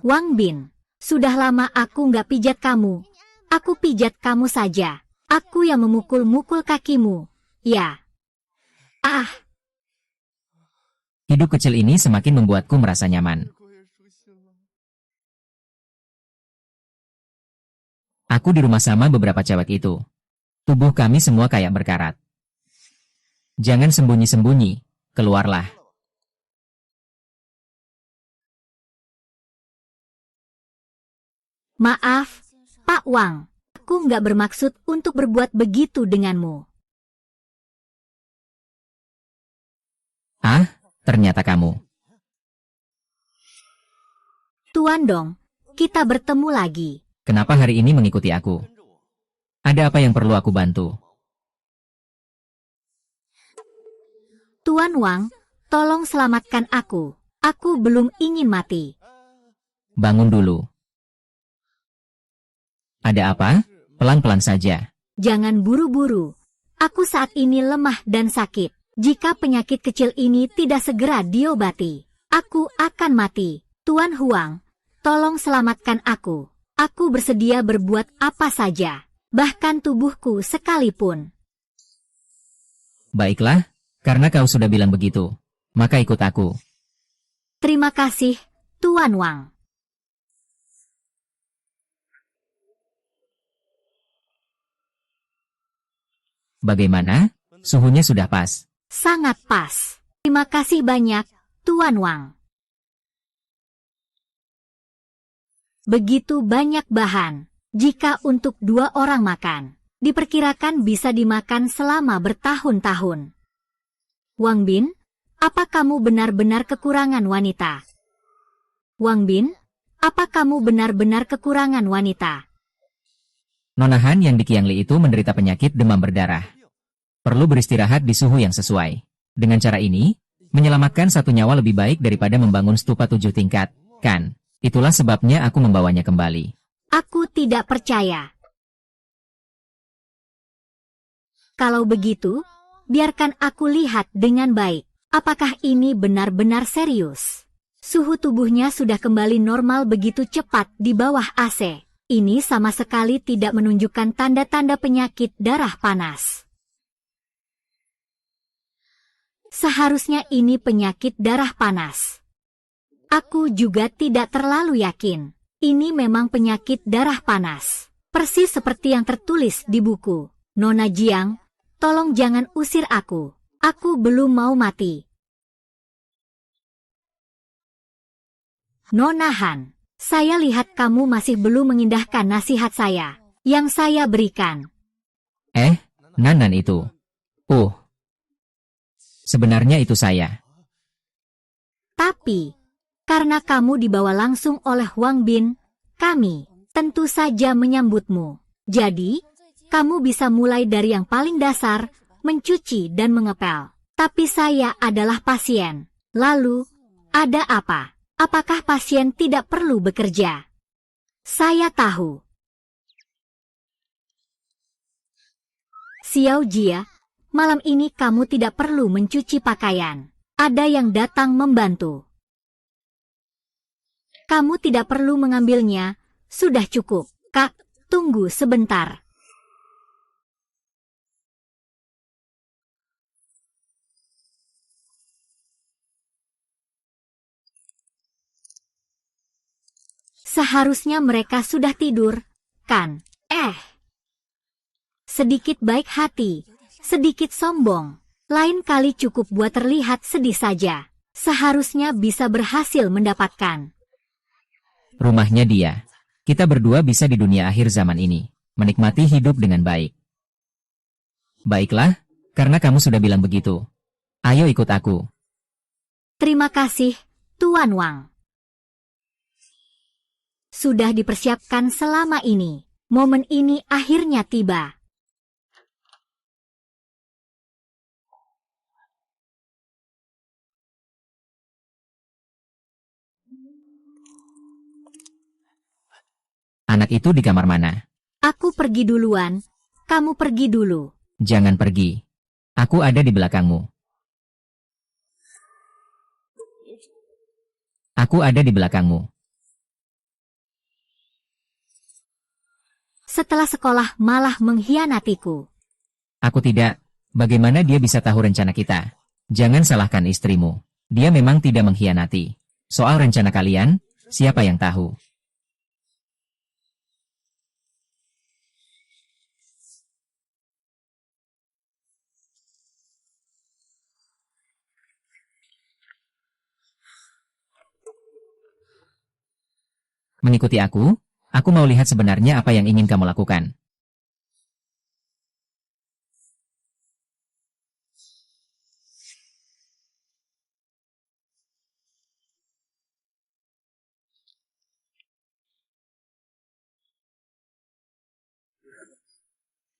Wang Bin, sudah lama aku nggak pijat kamu. Aku pijat kamu saja. Aku yang memukul-mukul kakimu. Ya. Ah, Hidup kecil ini semakin membuatku merasa nyaman. Aku di rumah sama beberapa cewek itu. Tubuh kami semua kayak berkarat. Jangan sembunyi-sembunyi, keluarlah. maaf, Pak Wang. Aku nggak bermaksud untuk berbuat begitu denganmu. Ah, ternyata kamu. Tuan Dong, kita bertemu lagi. Kenapa hari ini mengikuti aku? Ada apa yang perlu aku bantu? Tuan Wang, tolong selamatkan aku. Aku belum ingin mati. Bangun dulu. Ada apa? Pelan-pelan saja. Jangan buru-buru. Aku saat ini lemah dan sakit. Jika penyakit kecil ini tidak segera diobati, aku akan mati. Tuan Huang, tolong selamatkan aku. Aku bersedia berbuat apa saja, bahkan tubuhku sekalipun. Baiklah, karena kau sudah bilang begitu, maka ikut aku. Terima kasih, Tuan Wang. Bagaimana? Suhunya sudah pas. Sangat pas. Terima kasih banyak, Tuan Wang. Begitu banyak bahan. Jika untuk 2 orang makan, diperkirakan bisa dimakan selama bertahun-tahun. Wang Bin, apa kamu benar-benar kekurangan wanita? Wang Bin, apa kamu benar-benar kekurangan wanita? Nona Han yang di Qiangli itu menderita penyakit demam berdarah. Perlu beristirahat di suhu yang sesuai. Dengan cara ini, menyelamatkan satu nyawa lebih baik daripada membangun stupa 7 tingkat, kan? Itulah sebabnya aku membawanya kembali. Aku tidak percaya. Kalau begitu, biarkan aku lihat dengan baik. Apakah ini benar-benar serius? Suhu tubuhnya sudah kembali normal begitu cepat di bawah AC. Ini sama sekali tidak menunjukkan tanda-tanda penyakit darah panas. Seharusnya ini penyakit darah panas. Aku juga tidak terlalu yakin. Ini memang penyakit darah panas. Persis seperti yang tertulis di buku. Nona Jiang, tolong jangan usir aku. Aku belum mau mati. Nona Han, saya lihat kamu masih belum mengindahkan nasihat saya yang saya berikan. Nanan itu. Sebenarnya itu saya. Tapi, karena kamu dibawa langsung oleh Wang Bin, kami tentu saja menyambutmu. Jadi, kamu bisa mulai dari yang paling dasar, mencuci dan mengepel. Tapi saya adalah pasien. Lalu, ada apa? Apakah pasien tidak perlu bekerja? Saya tahu. Xiao Jie, malam ini kamu tidak perlu mencuci pakaian. Ada yang datang membantu. Kamu tidak perlu mengambilnya, sudah cukup. Kak, tunggu sebentar. Seharusnya mereka sudah tidur, Bukan. Sedikit baik hati, sedikit sombong. Lain kali cukup buat terlihat sedih saja. Seharusnya bisa berhasil mendapatkan. Rumahnya dia. Kita berdua bisa di dunia akhir zaman ini, menikmati hidup dengan baik. Baiklah, karena kamu sudah bilang begitu. Ayo ikut aku. Terima kasih, Tuan Wang. Sudah dipersiapkan selama ini. Momen ini akhirnya tiba. Anak itu di kamar mana? Aku pergi duluan, kamu pergi dulu. Jangan pergi. Aku ada di belakangmu. Aku ada di belakangmu. Setelah sekolah malah mengkhianatiku. Aku tidak. Bagaimana dia bisa tahu rencana kita? Jangan salahkan istrimu. Dia memang tidak mengkhianati. Soal rencana kalian, siapa yang tahu? Mengikuti aku mau lihat sebenarnya apa yang ingin kamu lakukan.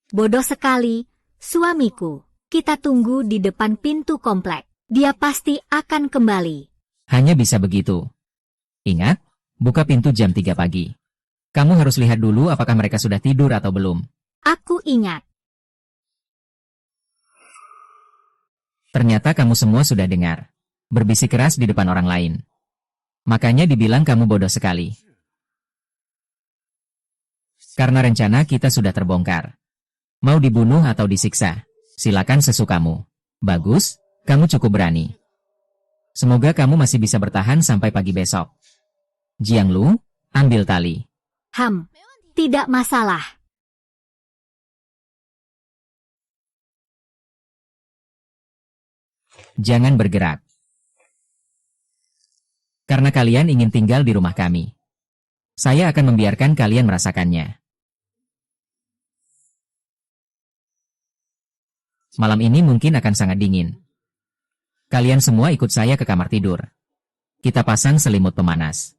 Bodoh sekali, suamiku. Kita tunggu di depan pintu komplek. Dia pasti akan kembali. Hanya bisa begitu. Ingat, buka pintu jam 3 pagi. Kamu harus lihat dulu apakah mereka sudah tidur atau belum. Aku ingat. Ternyata kamu semua sudah dengar. Berbisik keras di depan orang lain. Makanya dibilang kamu bodoh sekali. Karena rencana kita sudah terbongkar. Mau dibunuh atau disiksa? Silakan sesukamu. Bagus, kamu cukup berani. Semoga kamu masih bisa bertahan sampai pagi besok. Jianglu, ambil tali. Tidak masalah. Jangan bergerak. Karena kalian ingin tinggal di rumah kami. Saya akan membiarkan kalian merasakannya. Malam ini mungkin akan sangat dingin. Kalian semua ikut saya ke kamar tidur. Kita pasang selimut pemanas.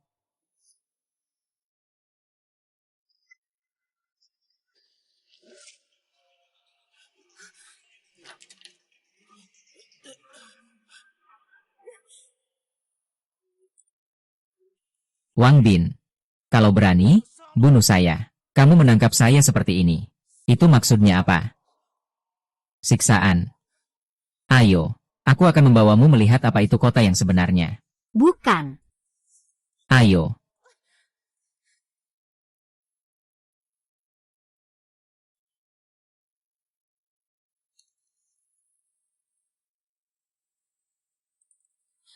Wang Bin, kalau berani, bunuh saya. Kamu menangkap saya seperti ini. Itu maksudnya apa? Siksaan. Ayo, aku akan membawamu melihat apa itu kota yang sebenarnya. Bukan. Ayo.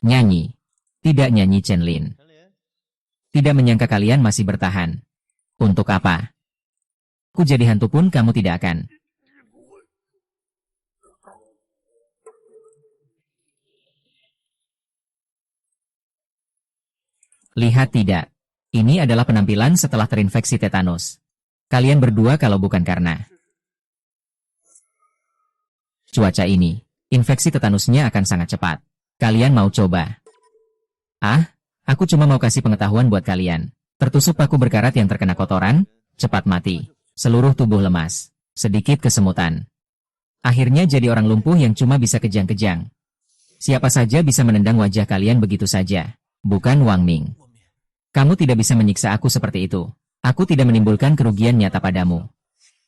Nyanyi. Tidak nyanyi Chenlin. Tidak menyangka kalian masih bertahan. Untuk apa? Ku jadi hantu pun kamu tidak akan. Lihat tidak. Ini adalah penampilan setelah terinfeksi tetanus. Kalian berdua kalau bukan karena cuaca ini, infeksi tetanusnya akan sangat cepat. Kalian mau coba? Aku cuma mau kasih pengetahuan buat kalian. Tertusuk paku berkarat yang terkena kotoran, cepat mati. Seluruh tubuh lemas. Sedikit kesemutan. Akhirnya jadi orang lumpuh yang cuma bisa kejang-kejang. Siapa saja bisa menendang wajah kalian begitu saja. Bukan Wang Ming. Kamu tidak bisa menyiksa aku seperti itu. Aku tidak menimbulkan kerugian nyata padamu.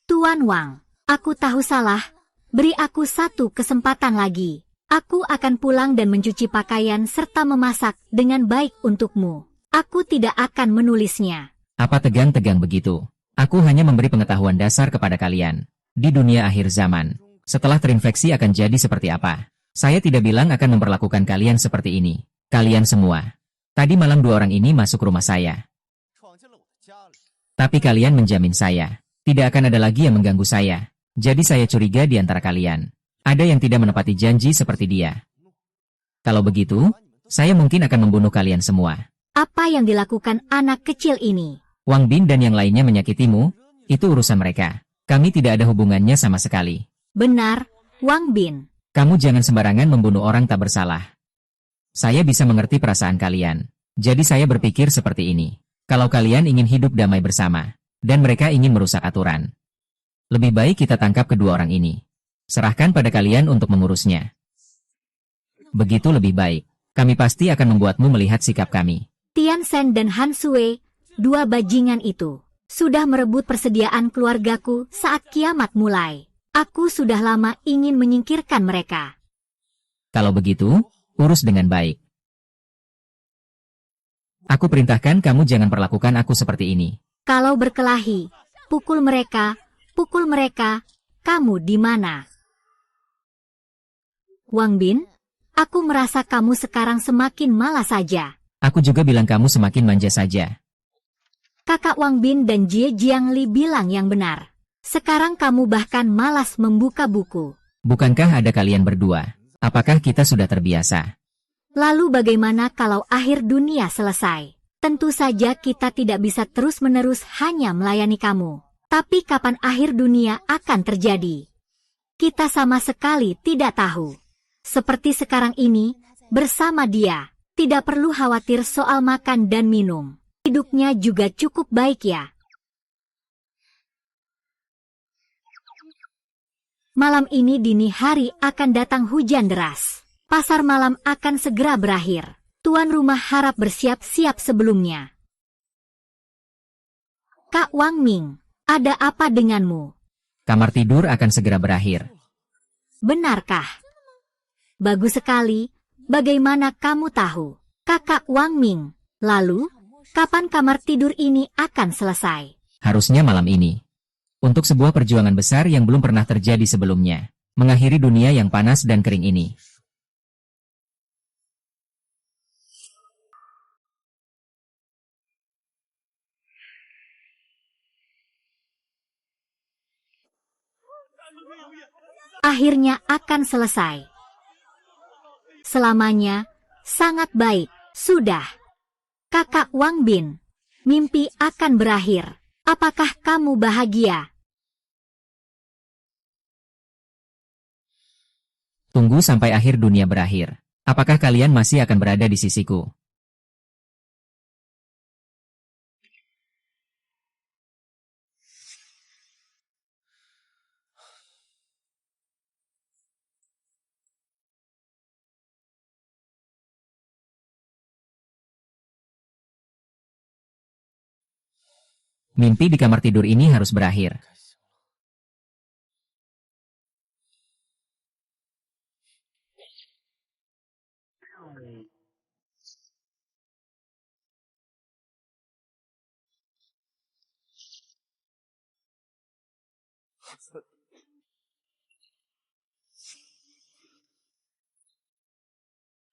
Tuan Wang, aku tahu salah. Beri aku satu kesempatan lagi. Aku akan pulang dan mencuci pakaian serta memasak dengan baik untukmu. Aku tidak akan menulisnya. Apa tegang-tegang begitu? Aku hanya memberi pengetahuan dasar kepada kalian. Di dunia akhir zaman, setelah terinfeksi akan jadi seperti apa? Saya tidak bilang akan memperlakukan kalian seperti ini. Kalian semua. Tadi malam 2 orang ini masuk rumah saya. Tapi kalian menjamin saya, tidak akan ada lagi yang mengganggu saya. Jadi saya curiga di antara kalian. Ada yang tidak menepati janji seperti dia. Kalau begitu, saya mungkin akan membunuh kalian semua. Apa yang dilakukan anak kecil ini? Wang Bin dan yang lainnya menyakitimu, itu urusan mereka. Kami tidak ada hubungannya sama sekali. Benar, Wang Bin. Kamu jangan sembarangan membunuh orang tak bersalah. Saya bisa mengerti perasaan kalian. Jadi saya berpikir seperti ini. Kalau kalian ingin hidup damai bersama, dan mereka ingin merusak aturan, lebih baik kita tangkap kedua orang ini. Serahkan pada kalian untuk mengurusnya. Begitu lebih baik. Kami pasti akan membuatmu melihat sikap kami. Tian Shen dan Han Sui, dua bajingan itu, sudah merebut persediaan keluargaku saat kiamat mulai. Aku sudah lama ingin menyingkirkan mereka. Kalau begitu, urus dengan baik. Aku perintahkan kamu jangan perlakukan aku seperti ini. Kalau berkelahi, pukul mereka, kamu di mana? Wang Bin, aku merasa kamu sekarang semakin malas saja. Aku juga bilang kamu semakin manja saja. Kakak Wang Bin dan Jie Jiangli bilang yang benar. Sekarang kamu bahkan malas membuka buku. Bukankah ada kalian berdua? Apakah kita sudah terbiasa? Lalu bagaimana kalau akhir dunia selesai? Tentu saja kita tidak bisa terus-menerus hanya melayani kamu. Tapi kapan akhir dunia akan terjadi? Kita sama sekali tidak tahu. Seperti sekarang ini, bersama dia, tidak perlu khawatir soal makan dan minum. Hidupnya juga cukup baik ya. Malam ini dini hari akan datang hujan deras. Pasar malam akan segera berakhir. Tuan rumah harap bersiap-siap sebelumnya. Kak Wang Ming, ada apa denganmu? Kamar tidur akan segera berakhir. Benarkah? Bagus sekali. Bagaimana kamu tahu? Kakak Wang Ming, lalu, kapan kamar tidur ini akan selesai? Harusnya malam ini. Untuk sebuah perjuangan besar yang belum pernah terjadi sebelumnya. Mengakhiri dunia yang panas dan kering ini. Akhirnya akan selesai. Selamanya, sangat baik, sudah. Kakak Wang Bin, mimpi akan berakhir. Apakah kamu bahagia? Tunggu sampai akhir dunia berakhir. Apakah kalian masih akan berada di sisiku? Mimpi di kamar tidur ini harus berakhir.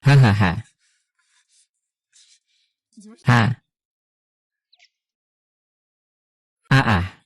Hahaha. Ha. Ah ah.